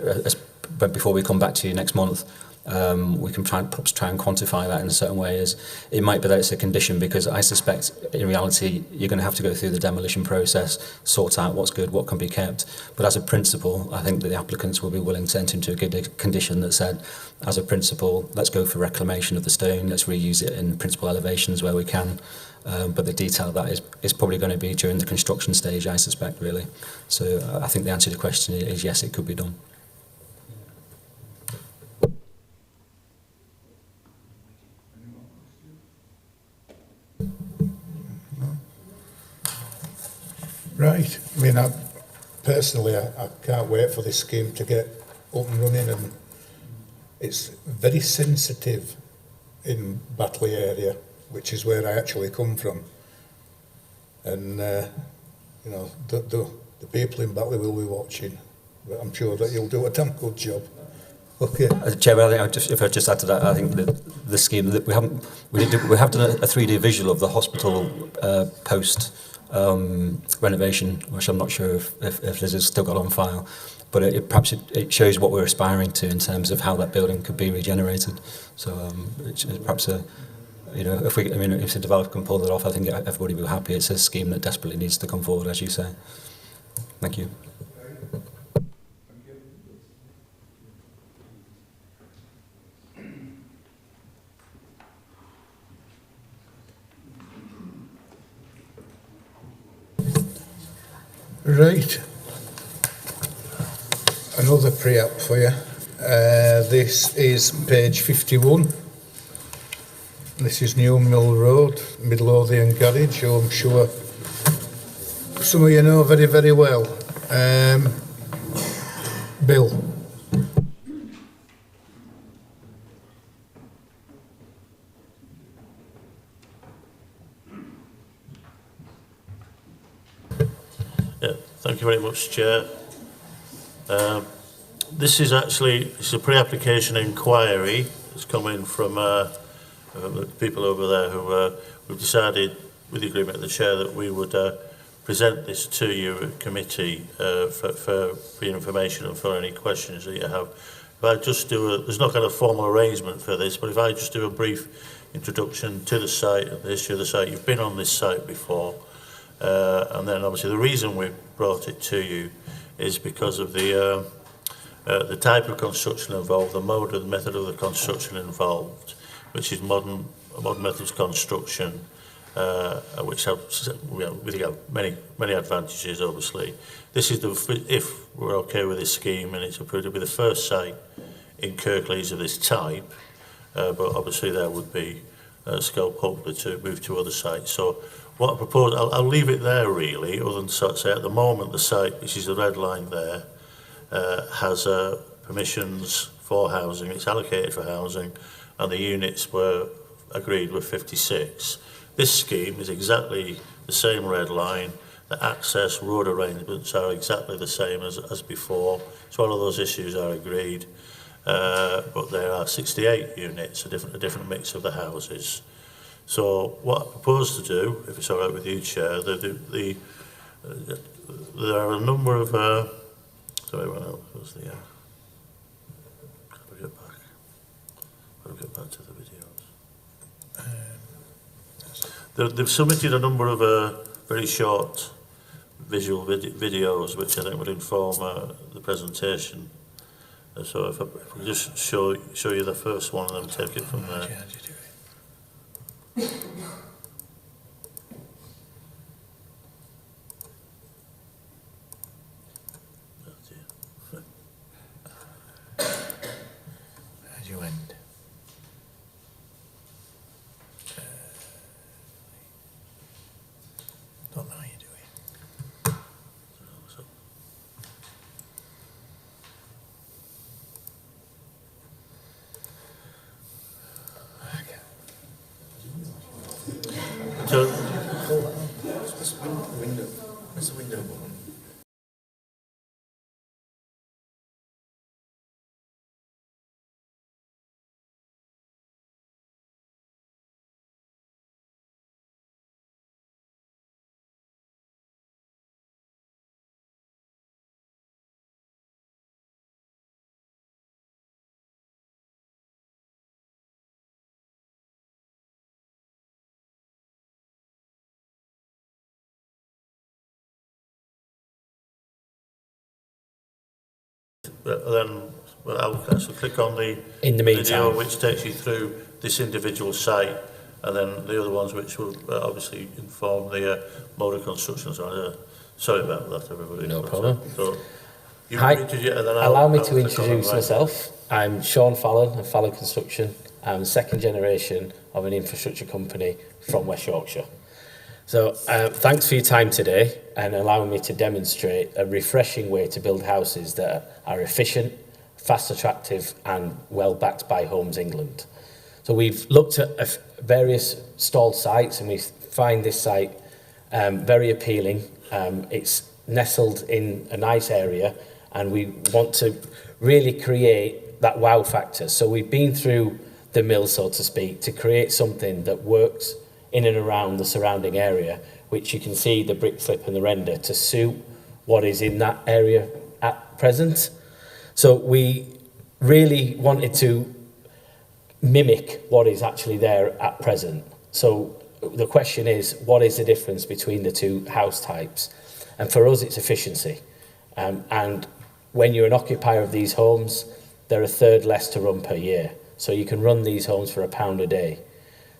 before we come back to you next month, we can perhaps try and quantify that in a certain way. As it might be that it's a condition, because I suspect in reality you're going to have to go through the demolition process, sort out what's good, what can be kept. But as a principle, I think that the applicants will be willing to enter into a good condition that said, as a principle, let's go for reclamation of the stone, let's reuse it in principal elevations where we can. But the detail of that is probably going to be during the construction stage, I suspect, really. So I think the answer to the question is yes, it could be done. Right. I mean, personally, I can't wait for this scheme to get up and running, and it's very sensitive in Batley area, which is where I actually come from. And, you know, the people in Batley will be watching, but I'm sure that you'll do a damn good job. Okay. Chair, I think if I just add to that, I think that the scheme that we have done a 3D visual of the hospital post renovation, which I'm not sure if Liz has still got on file, but perhaps it shows what we're aspiring to in terms of how that building could be regenerated. So it's perhaps if the developer can pull that off, I think everybody will be happy. It's a scheme that desperately needs to come forward, as you say. Thank you. Right. Another pre-app for you. This is page 51. This is New Mill Road, Midlothian Garage, who I'm sure some of you know very, very well. Bill. Thank you very much, Chair. This is a pre-application inquiry that's come in from the people over there who've decided, with the agreement of the Chair, that we would present this to you at committee for your information and for any questions that you have. If I just there's not kind of formal arrangement for this, but if I just do a brief introduction to the site and the history of the site. You've been on this site before. And then obviously the reason we brought it to you is because of the type of construction involved, the mode and method of the construction involved, which is modern methods construction, which have many advantages. Obviously, this is if we're okay with this scheme and it's approved, it'll be the first site in Kirklees of this type. But obviously there would be scope hopefully to move to other sites. So what I propose, I'll leave it there really, other than to sort of say at the moment the site, which is the red line there, has permissions for housing, it's allocated for housing, and the units were agreed with 56. This scheme is exactly the same red line, the access road arrangements are exactly the same as before, so all of those issues are agreed, but there are 68 units, a different mix of the houses. So what I propose to do, if it's all right with you, Chair, there are a number of sorry, what was the how do we get back to the videos? They've submitted a number of very short visual videos, which I think would inform the presentation. So if I could just show you the first one and then take it from there. As you end. Don't know how you do it. So, Window. Where's the window button? then I'll actually click on the In the meantime. video which takes you through this individual site, and then the other ones which will obviously inform the mode of construction. So, sorry about that, everybody. No problem. So, you Hi, and then allow me I'll to click on introduce right. myself. I'm Sean Fallon of Fallon Construction. I'm the second generation of an infrastructure company from West Yorkshire. So thanks for your time today and allowing me to demonstrate a refreshing way to build houses that are efficient, fast, attractive and well backed by Homes England. So we've looked at various stalled sites and we find this site very appealing. It's nestled in a nice area and we want to really create that wow factor. So we've been through the mill, so to speak, to create something that works in and around the surrounding area, which you can see the brick flip and the render to suit what is in that area at present. So we really wanted to mimic what is actually there at present. So the question is, what is the difference between the two house types? And for us, it's efficiency. And when you're an occupier of these homes, they're a third less to run per year. So you can run these homes for £1 a day.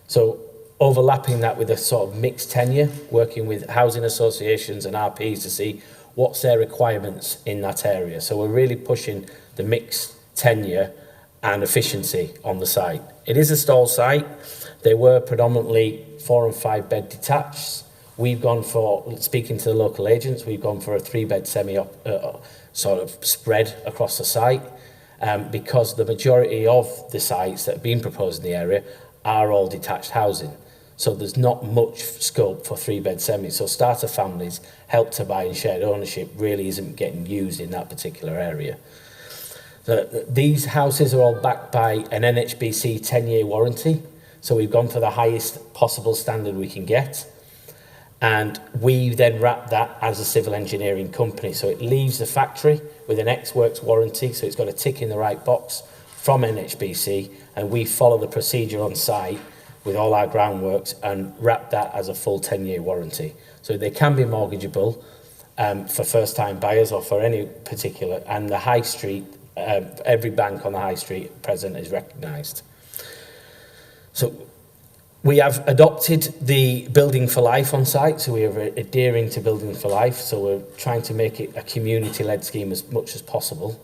So overlapping that with a sort of mixed tenure, working with housing associations and RPs to see what's their requirements in that area. So we're really pushing the mixed tenure and efficiency on the site. It is a stall site. They were predominantly 4 and 5 bed detached. We've gone for, speaking to the local agents, we've gone for a 3-bed semi sort of spread across the site because the majority of the sites that have been proposed in the area are all detached housing. So there's not much scope for 3-bed semis. So starter families, help to buy and shared ownership really isn't getting used in that particular area. These houses are all backed by an NHBC 10-year warranty. So we've gone for the highest possible standard we can get. And we then wrap that as a civil engineering company. So it leaves the factory with an Ex-Works warranty. So it's got a tick in the right box from NHBC. And we follow the procedure on site with all our groundworks and wrap that as a full 10-year warranty. So they can be mortgageable for first-time buyers or for any particular. And the high street, every bank on the high street at present is recognised. So we have adopted the Building for Life on site, so we are adhering to Building for Life, so we're trying to make it a community-led scheme as much as possible.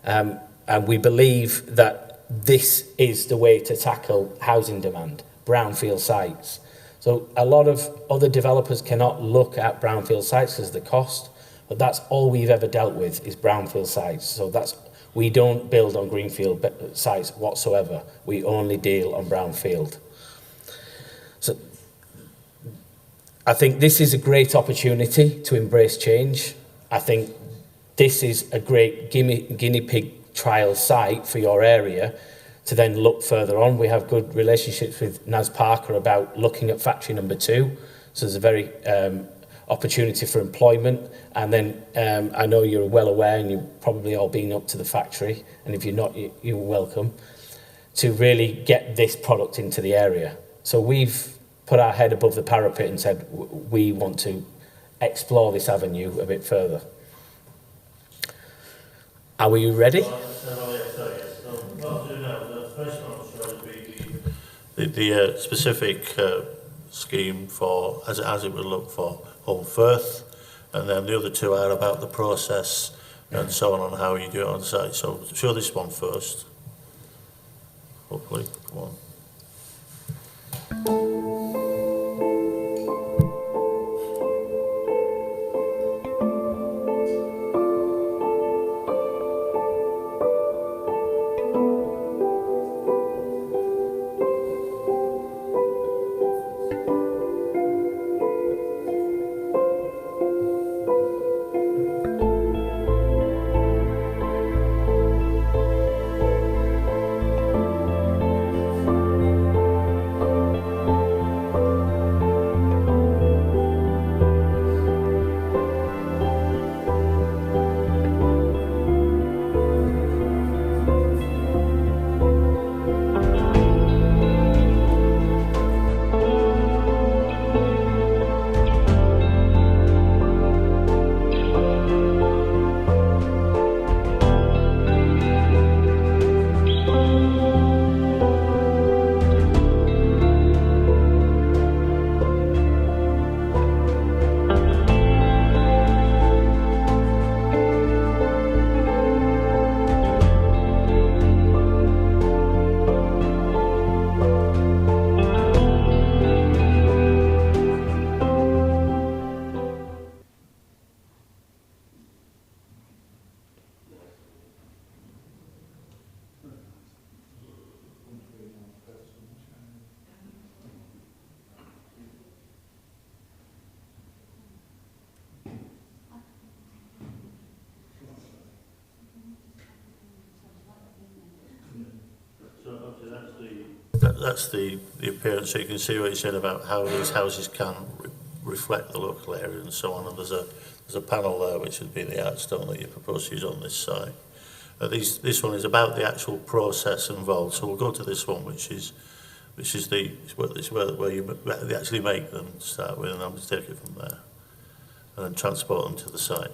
And we believe that this is the way to tackle housing demand, brownfield sites. So a lot of other developers cannot look at brownfield sites because of the cost, but that's all we've ever dealt with is brownfield sites. So we don't build on greenfield sites whatsoever. We only deal on brownfield. So I think this is a great opportunity to embrace change. I think this is a great guinea pig trial site for your area to then look further on. We have good relationships with Naz Parker about looking at factory number 2. So there's a very opportunity for employment. And then I know you're well aware and you've probably all been up to the factory. And if you're not, you're welcome to really get this product into the area. So we've put our head above the parapet and said we want to explore this avenue a bit further. Are we ready? The specific scheme for, as it would look for Home Firth, and then the other 2 are about the process and so on how you do it on site. So show this one first. Hopefully, come on. that's the appearance. So you can see what you said about how these houses can reflect the local area and so on. And there's a panel there which would be the art stone that you propose to use on this site. This one is about the actual process involved. So we'll go to this one, which is where you actually make them to start with, and I'm going to take it from there and then transport them to the site.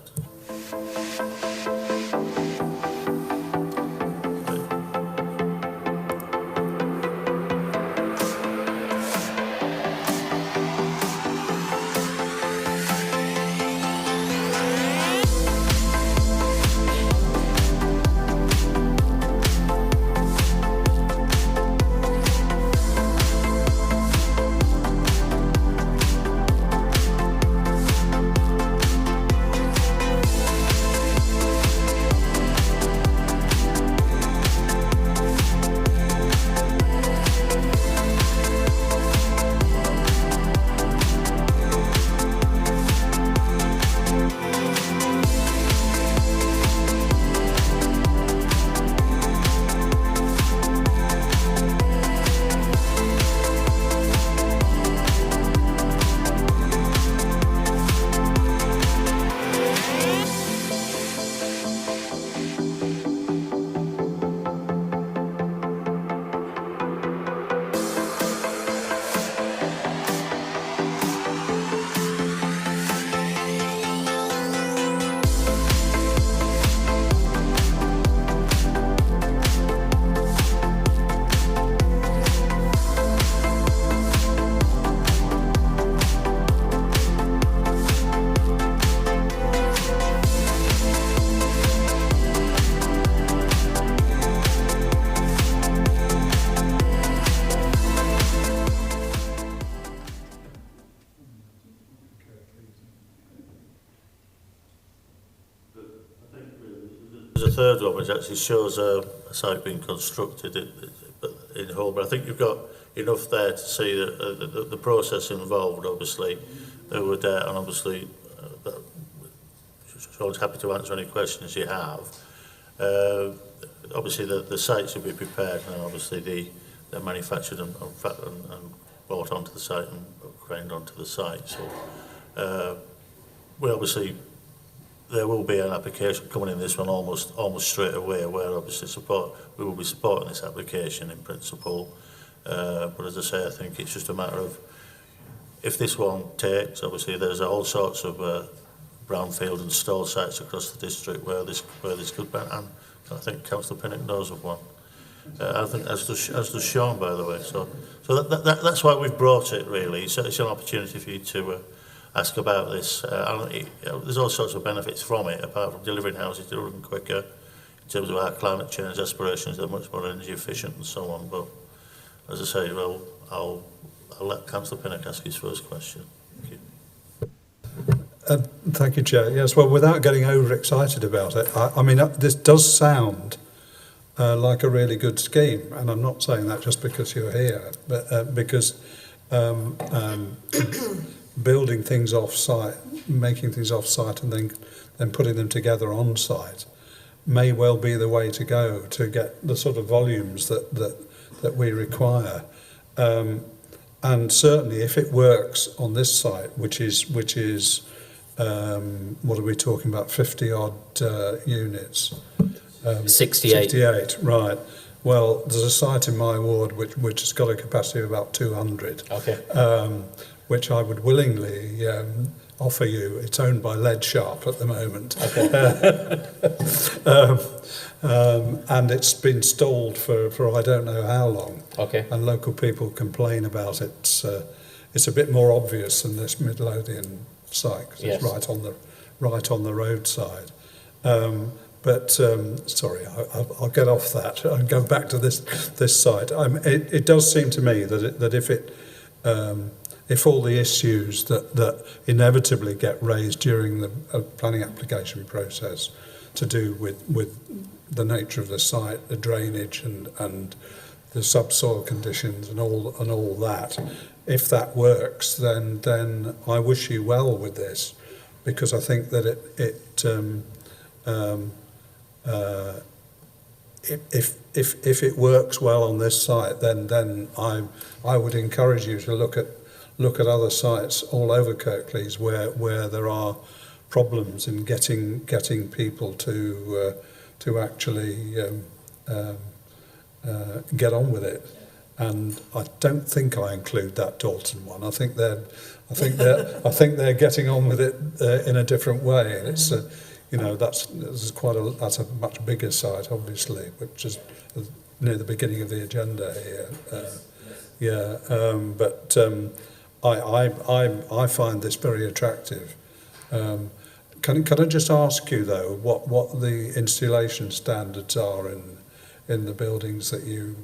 There's a third one which actually shows a site being constructed in Hull, but I think you've got enough there to see that the process involved, obviously, there were there, and obviously, Sean's happy to answer any questions you have. Obviously, the site should be prepared, and obviously they're manufactured and brought onto the site and craned onto the site. So, we obviously, there will be an application coming in this one almost straight away, where obviously we will be supporting this application in principle. But as I say, I think it's just a matter of, if this one takes, obviously there's all sorts of brownfield and stall sites across the district where this could be, and I think Councillor Pinnock knows of one. I think as does Sean, by the way. So that's why we've brought it, really. So it's an opportunity for you to ask about this. There's all sorts of benefits from it, apart from delivering houses to run quicker. In terms of our climate change aspirations, they're much more energy efficient and so on. But as I say, well, I'll let Councillor Pinnock ask his first question. Thank you. Thank you, Chair. Yes, well, without getting overexcited about it, I mean, this does sound like a really good scheme, and I'm not saying that just because you're here, but because building things off-site, making things off-site, and then putting them together on-site may well be the way to go to get the sort of volumes that we require. And certainly, if it works on this site, which is what are we talking about? 50-odd units. 68. 68, right. Well, there's a site in my ward which has got a capacity of about 200. Okay. Which I would willingly offer you. It's owned by Lead Sharp at the moment. Okay. And it's been stalled for I don't know how long. Okay. And local people complain about it. It's a bit more obvious than this Midlothian site, 'cause Yes. it's right on the roadside. Sorry, I'll get off that and go back to this site. It does seem to me that if all the issues that inevitably get raised during the planning application process to do with the nature of the site, the drainage and the subsoil conditions and all that, if that works, then I wish you well with this, if it works well on this site, then I would encourage you to look at other sites all over Kirklees where there are problems in getting people to actually get on with it. And I don't think I include that Dalton one. I think they're getting on with it in a different way. And it's that's a much bigger site, obviously, which is near the beginning of the agenda here. But I find this very attractive. Can I just ask you though what the installation standards are in the buildings that you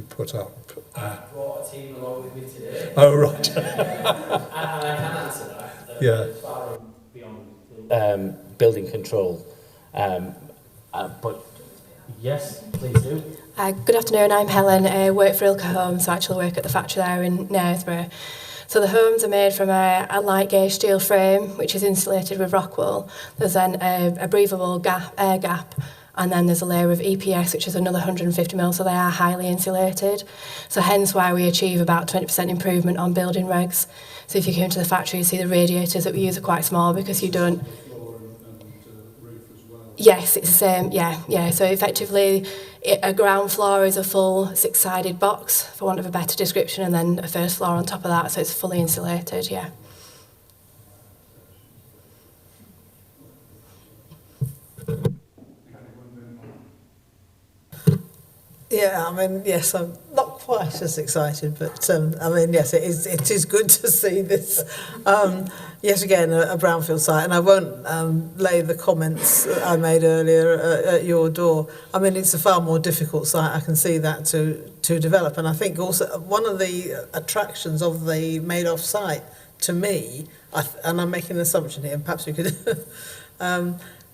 put up? I brought a team along with me today. Oh right. And I can answer that. Yeah. Far beyond building control. But yes, please do. Good afternoon, I'm Helen. I work for Ilka Homes, so I actually work at the factory there in Knaresborough. So the homes are made from a light gauge steel frame, which is insulated with rock wool. There's then a breathable air gap, and then there's a layer of EPS, which is another 150 mil, so they are highly insulated. So hence why we achieve about 20% improvement on building regs. So if you came to the factory, you see the radiators that we use are quite small because you don't... Yes, it's the same, yeah. So effectively, a ground floor is a full 6-sided box, for want of a better description, and then a first floor on top of that, so it's fully insulated, yeah. Yeah, I mean, yes, I'm not quite as excited, but I mean, yes, it is good to see this, yet again, a brownfield site, and I won't lay the comments that I made earlier at your door. I mean, it's a far more difficult site, I can see that, to develop, and I think also one of the attractions of the Madoff site, to me, and I'm making an assumption here, and perhaps we could...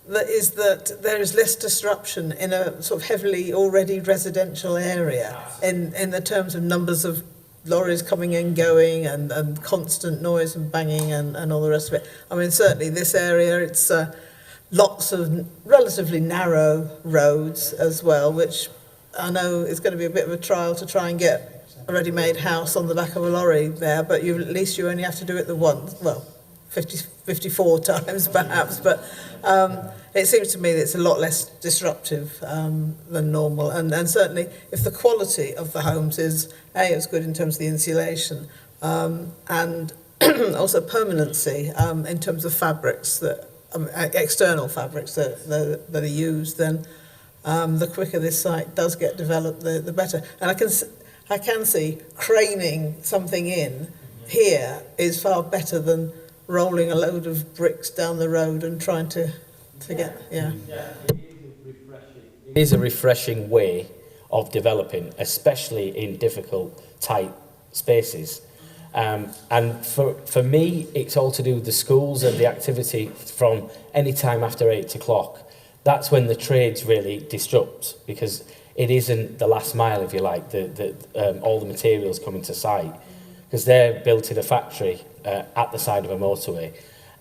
that is that there is less disruption in a sort of heavily already residential area in the terms of numbers of lorries coming and going and constant noise and banging and all the rest of it. I mean, certainly this area, it's lots of relatively narrow roads as well, which I know is going to be a bit of a trial to try and get a ready-made house on the back of a lorry there, but at least you only have to do it the once, well, 54 times perhaps, but it seems to me that it's a lot less disruptive than normal, and certainly if the quality of the homes is as good in terms of the insulation and also permanency in terms of fabrics, that external fabrics that are used, then the quicker this site does get developed, the better. And I can see craning something in here is far better than rolling a load of bricks down the road and trying to get, yeah. It is a refreshing way of developing, especially in difficult, tight spaces. And for me, it's all to do with the schools and the activity from any time after 8 o'clock. That's when the trades really disrupt, because it isn't the last mile, if you like, all the materials coming to site, because they're built in a factory at the side of a motorway.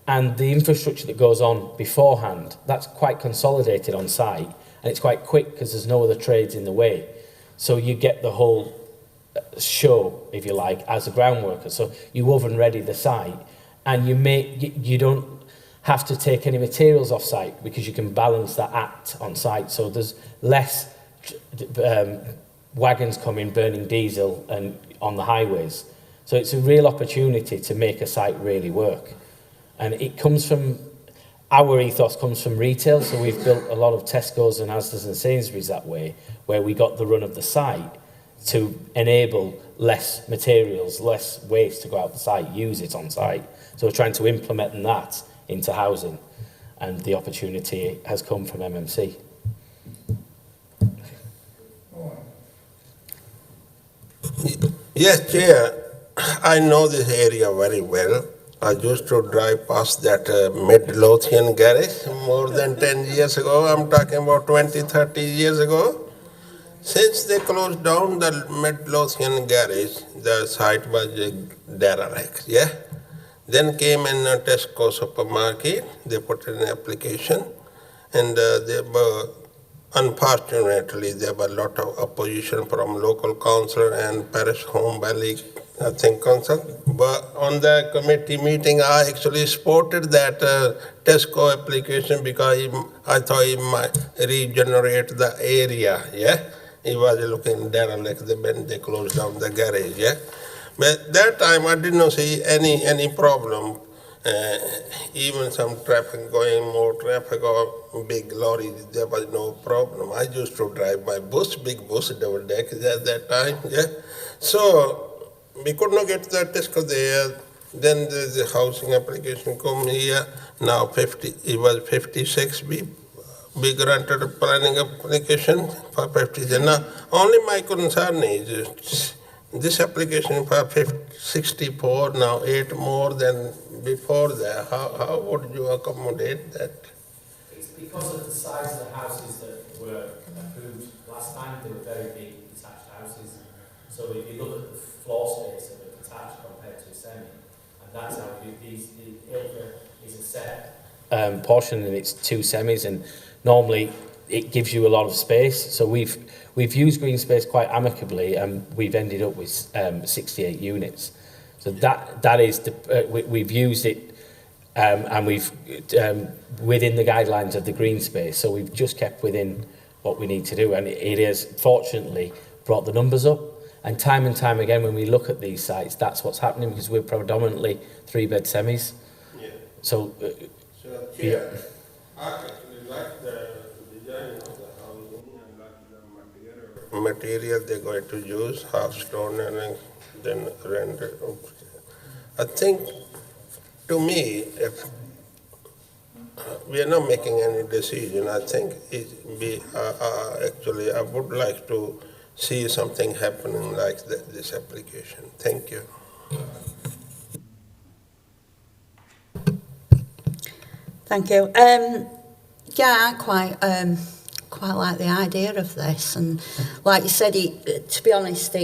And the infrastructure that goes on beforehand, that's quite consolidated on site, and it's quite quick because there's no other trades in the way. So you get the whole show, if you like, as a ground worker. So you oven ready the site, and you don't have to take any materials off site because you can balance that act on site. So there's less wagons coming burning diesel and on the highways. So it's a real opportunity to make a site really work. And it comes from, our ethos comes from retail, so we've built a lot of Tesco's and Asda's and Sainsbury's that way, where we got the run of the site to enable less materials, less waste to go out the site, use it on site. So we're trying to implement that into housing, and the opportunity has come from MMC. Yes, Chair. I know this area very well. I used to drive past that Midlothian garage more than 10 years ago. I'm talking about 20, 30 years ago. Since they closed down the Midlothian garage, the site was derelict, yeah? Then came in a Tesco supermarket. They put in an application, and they were unfortunately, there were a lot of opposition from local councillor and Parish Home Valley, I think, council. But on the committee meeting, I actually supported that Tesco application because I thought it might regenerate the area, yeah? It was looking derelict when they closed down the garage, yeah? But that time I did not see any problem. Even some traffic going, more traffic or big lorries, there was no problem. I used to drive my bus, big bus, double deck at that time, yeah? So we could not get the Tesco there. Then the housing application come here. Now 50, it was 56. We granted a planning application for 50. Now only my concern is this application for 64, now 8 more than before that. How would you accommodate that? It's because of the size of the houses that were approved last time. They were very big detached houses. So if you look at the floor space of a detached compared to a semi, and that's how the Ilford is a set portion and it's 2 semis, and normally it gives you a lot of space. So we've used green space quite amicably, and we've ended up with 68 units. So that is we've used it, and we've within the guidelines of the green space. So we've just kept within what we need to do, and it has fortunately brought the numbers up. And time again, when we look at these sites, that's what's happening because we're predominantly 3-bed semis. Yeah. So, Chair, I actually like the design of the housing and like the material they're going to use, half stone and then render. I think, to me, if we are not making any decision, I think actually I would like to see something happening like this application. Thank you. Thank you. Yeah, I quite like the idea of this, and like you said, to be honest,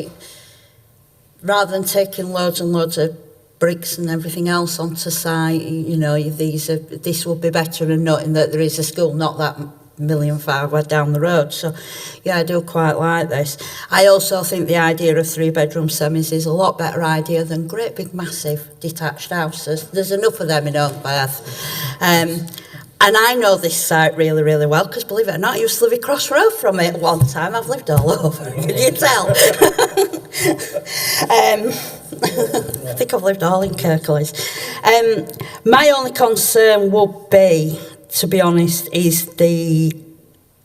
rather than taking loads and loads of bricks and everything else onto site, you know, this will be better than noting that there is a school not that million far down the road. So yeah, I do quite like this. I also think the idea of 3-bedroom semis is a lot better idea than great big massive detached houses. There's enough of them in Oakbath. And I know this site really, really well because, believe it or not, I used to live across road from it one time. I've lived all over, can you tell? I think I've lived all in Kirklees. My only concern would be, to be honest, is the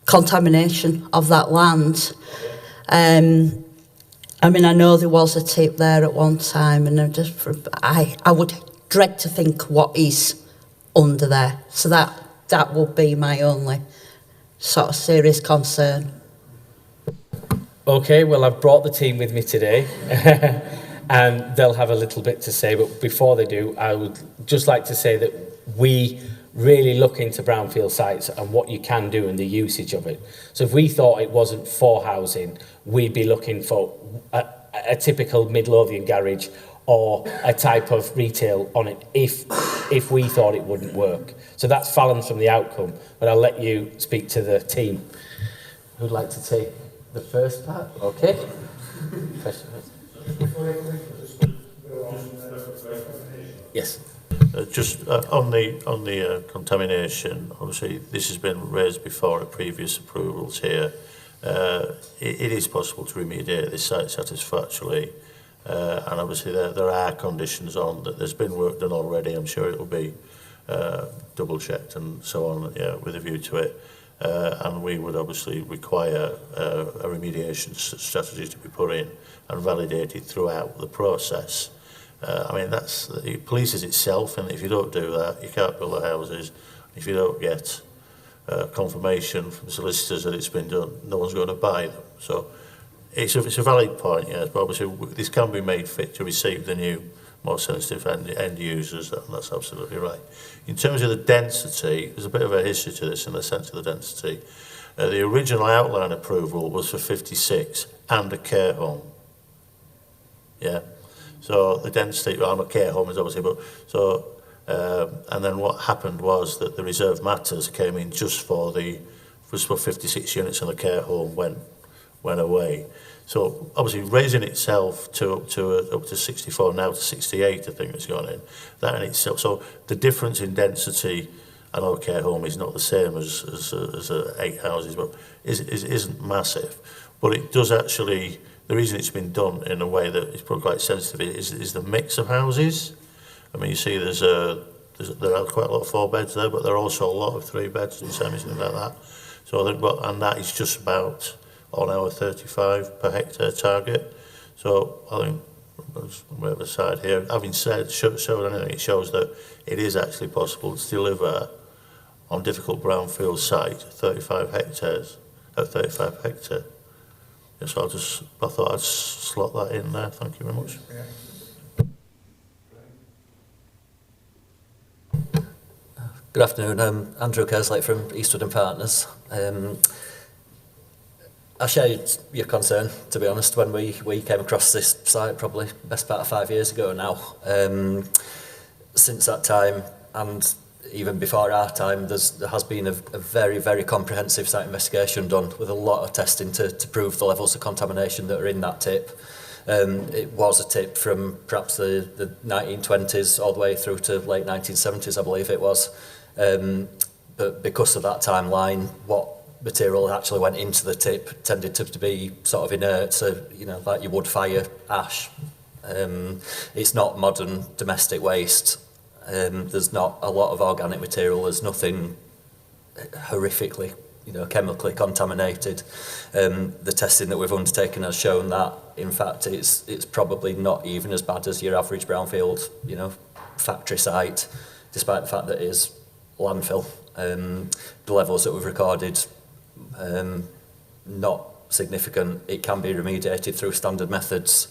contamination of that land. I mean, I know there was a tip there at one time, and I would dread to think what is under there. So that would be my only sort of serious concern. Okay, well, I've brought the team with me today, and they'll have a little bit to say. But before they do, I would just like to say that we really look into brownfield sites and what you can do and the usage of it. So if we thought it wasn't for housing, we'd be looking for a typical Midlothian garage or a type of retail on it if we thought it wouldn't work. So that's Fallon from the outcome, but I'll let you speak to the team. Who'd like to take the first part? Okay. Yes. Just on the contamination, obviously this has been raised before at previous approvals here. It is possible to remediate this site satisfactorily, and obviously there are conditions on that. There's been work done already. I'm sure it will be double checked and so on, yeah, with a view to it. And we would obviously require a remediation strategy to be put in and validated throughout the process. I mean, it polices itself, and if you don't do that, you can't build the houses. If you don't get confirmation from solicitors that it's been done, no one's going to buy them. So it's a valid point, yes, but obviously this can be made fit to receive the new, more sensitive end users, and that's absolutely right. In terms of the density, there's a bit of a history to this in the sense of the density. The original outline approval was for 56 and a care home. Yeah. So the density, well, a care home is obviously, but so, and then what happened was that the reserve matters came in just for the was for 56 units and the care home went away. So obviously raising itself to up to 64, now to 68, I think it's gone in. That in itself. So the difference in density, I know a care home is not the same as 8 houses, but isn't massive. But it does actually, the reason it's been done in a way that is probably quite sensitive is the mix of houses. I mean, you see there are quite a lot of 4 beds there, but there are also a lot of 3 beds and semis and like that. So I think, and that is just about on our 35 per hectare target. So I think, we have a side here, having said, showed anything, it shows that it is actually possible to deliver on difficult brownfield site 35 hectares at 35 hectare. Yes, I thought I'd slot that in there. Thank you very much. Good afternoon, I'm Andrew Kerslake from Eastwood and Partners. I shared your concern, to be honest, when we came across this site, probably best part of 5 years ago now. Since that time, and even before our time, there has been a very, very comprehensive site investigation done with a lot of testing to prove the levels of contamination that are in that tip. It was a tip from perhaps the 1920s all the way through to late 1970s, I believe it was. But because of that timeline, what material actually went into the tip tended to be sort of inert, so, you know, like your wood fire, ash. It's not modern domestic waste. There's not a lot of organic material. There's nothing horrifically, you know, chemically contaminated. The testing that we've undertaken has shown that, in fact, it's probably not even as bad as your average brownfield, you know, factory site, despite the fact that it is landfill. The levels that we've recorded, not significant. It can be remediated through standard methods.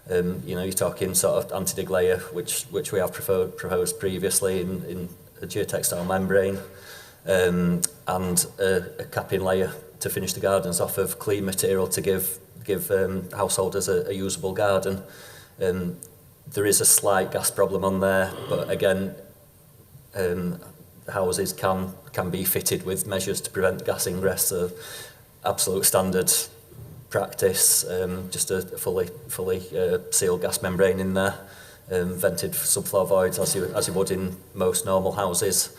You know, you're talking sort of anti-dig layer, which we have proposed previously in a geotextile membrane, and a capping layer to finish the gardens off of clean material to give householders a usable garden. There is a slight gas problem on there, but again, houses can be fitted with measures to prevent gas ingress. So absolute standard practice, just a fully sealed gas membrane in there, vented subfloor voids as you would in most normal houses.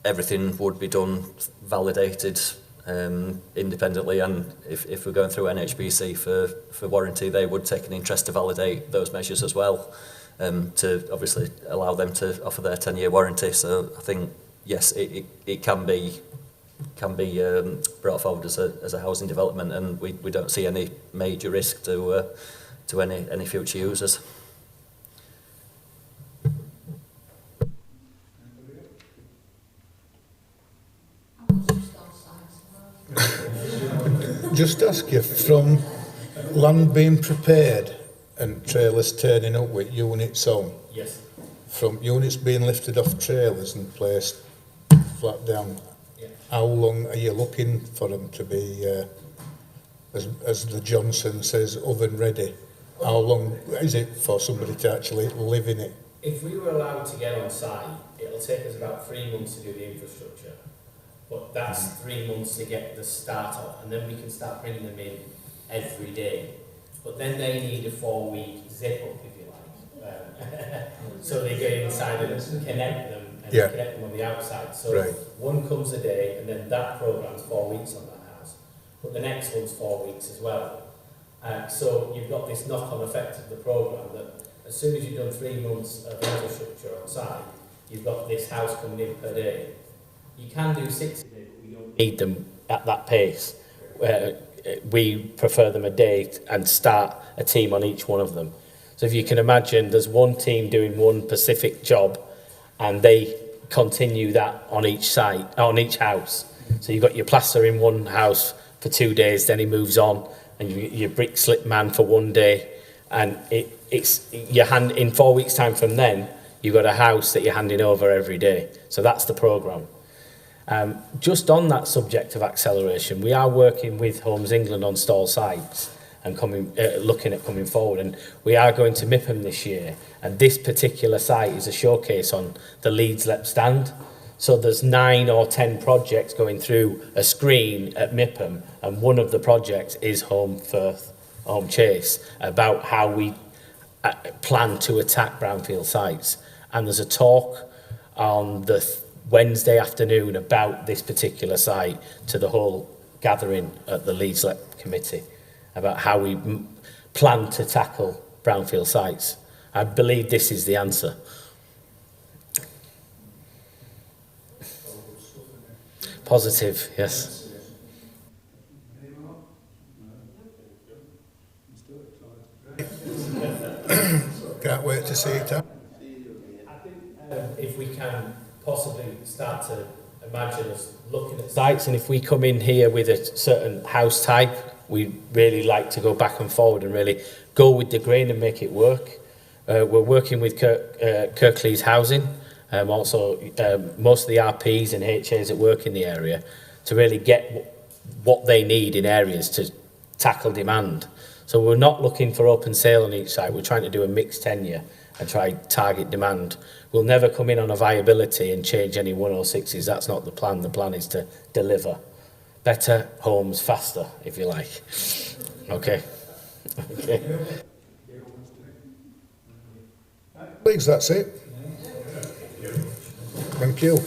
Everything would be done validated independently, and if we're going through NHBC for warranty, they would take an interest to validate those measures as well, to obviously allow them to offer their 10-year warranty. So I think, yes, it can be brought forward as a housing development, and we don't see any major risk to any future users. Just ask you, from land being prepared and trailers turning up with units on, Yes. from units being lifted off trailers and placed flat down, Yeah. how long are you looking for them to be, as the Johnson says, oven ready? How long is it for somebody to actually live in it? If we were allowed to get on site, it'll take us about 3 months to do the infrastructure. But that's 3 months to get the start of, and then we can start bringing them in every day. But then they need a 4-week zip up, if you like. So they go inside and connect them, and connect them on the outside. So one comes a day, and then that program's 4 weeks on that house. But the next one's 4 weeks as well. So you've got this knock-on effect of the program that as soon as you've done 3 months of infrastructure on site, you've got this house coming in per day. You can do 6 a day, but we don't need them at that pace. We prefer them a day and start a team on each one of them. So if you can imagine, there's one team doing one specific job, and they continue that on each site, on each house. So you've got your plaster in one house for 2 days, then he moves on, and your brick slip man for 1 day, and it's your hand in 4 weeks' time from then. You've got a house that you're handing over every day. So that's the programme. Just on that subject of acceleration, we are working with Homes England on stall sites and looking at coming forward, and we are going to Mipham this year, and this particular site is a showcase on the Leeds LEP stand. So there's 9 or 10 projects going through a screen at MIPHAM, and one of the projects is Home Firth, Home Chase, about how we plan to attack brownfield sites. And there's a talk on the Wednesday afternoon about this particular site to the whole gathering at the Leeds Let Committee about how we plan to tackle brownfield sites. I believe this is the answer. Positive, yes. Can't wait to see it. If we can possibly start to imagine us looking at sites, and if we come in here with a certain house type, we really like to go back and forward and really go with the grain and make it work. We're working with Kirklees Housing, also most of the RPs and HAs that work in the area to really get what they need in areas to tackle demand. So we're not looking for open sale on each site, we're trying to do a mixed tenure and try target demand. We'll never come in on a viability and change any 106s, that's not the plan. The plan is to deliver better homes faster, if you like. Okay. Okay. Please, that's it. Thank you.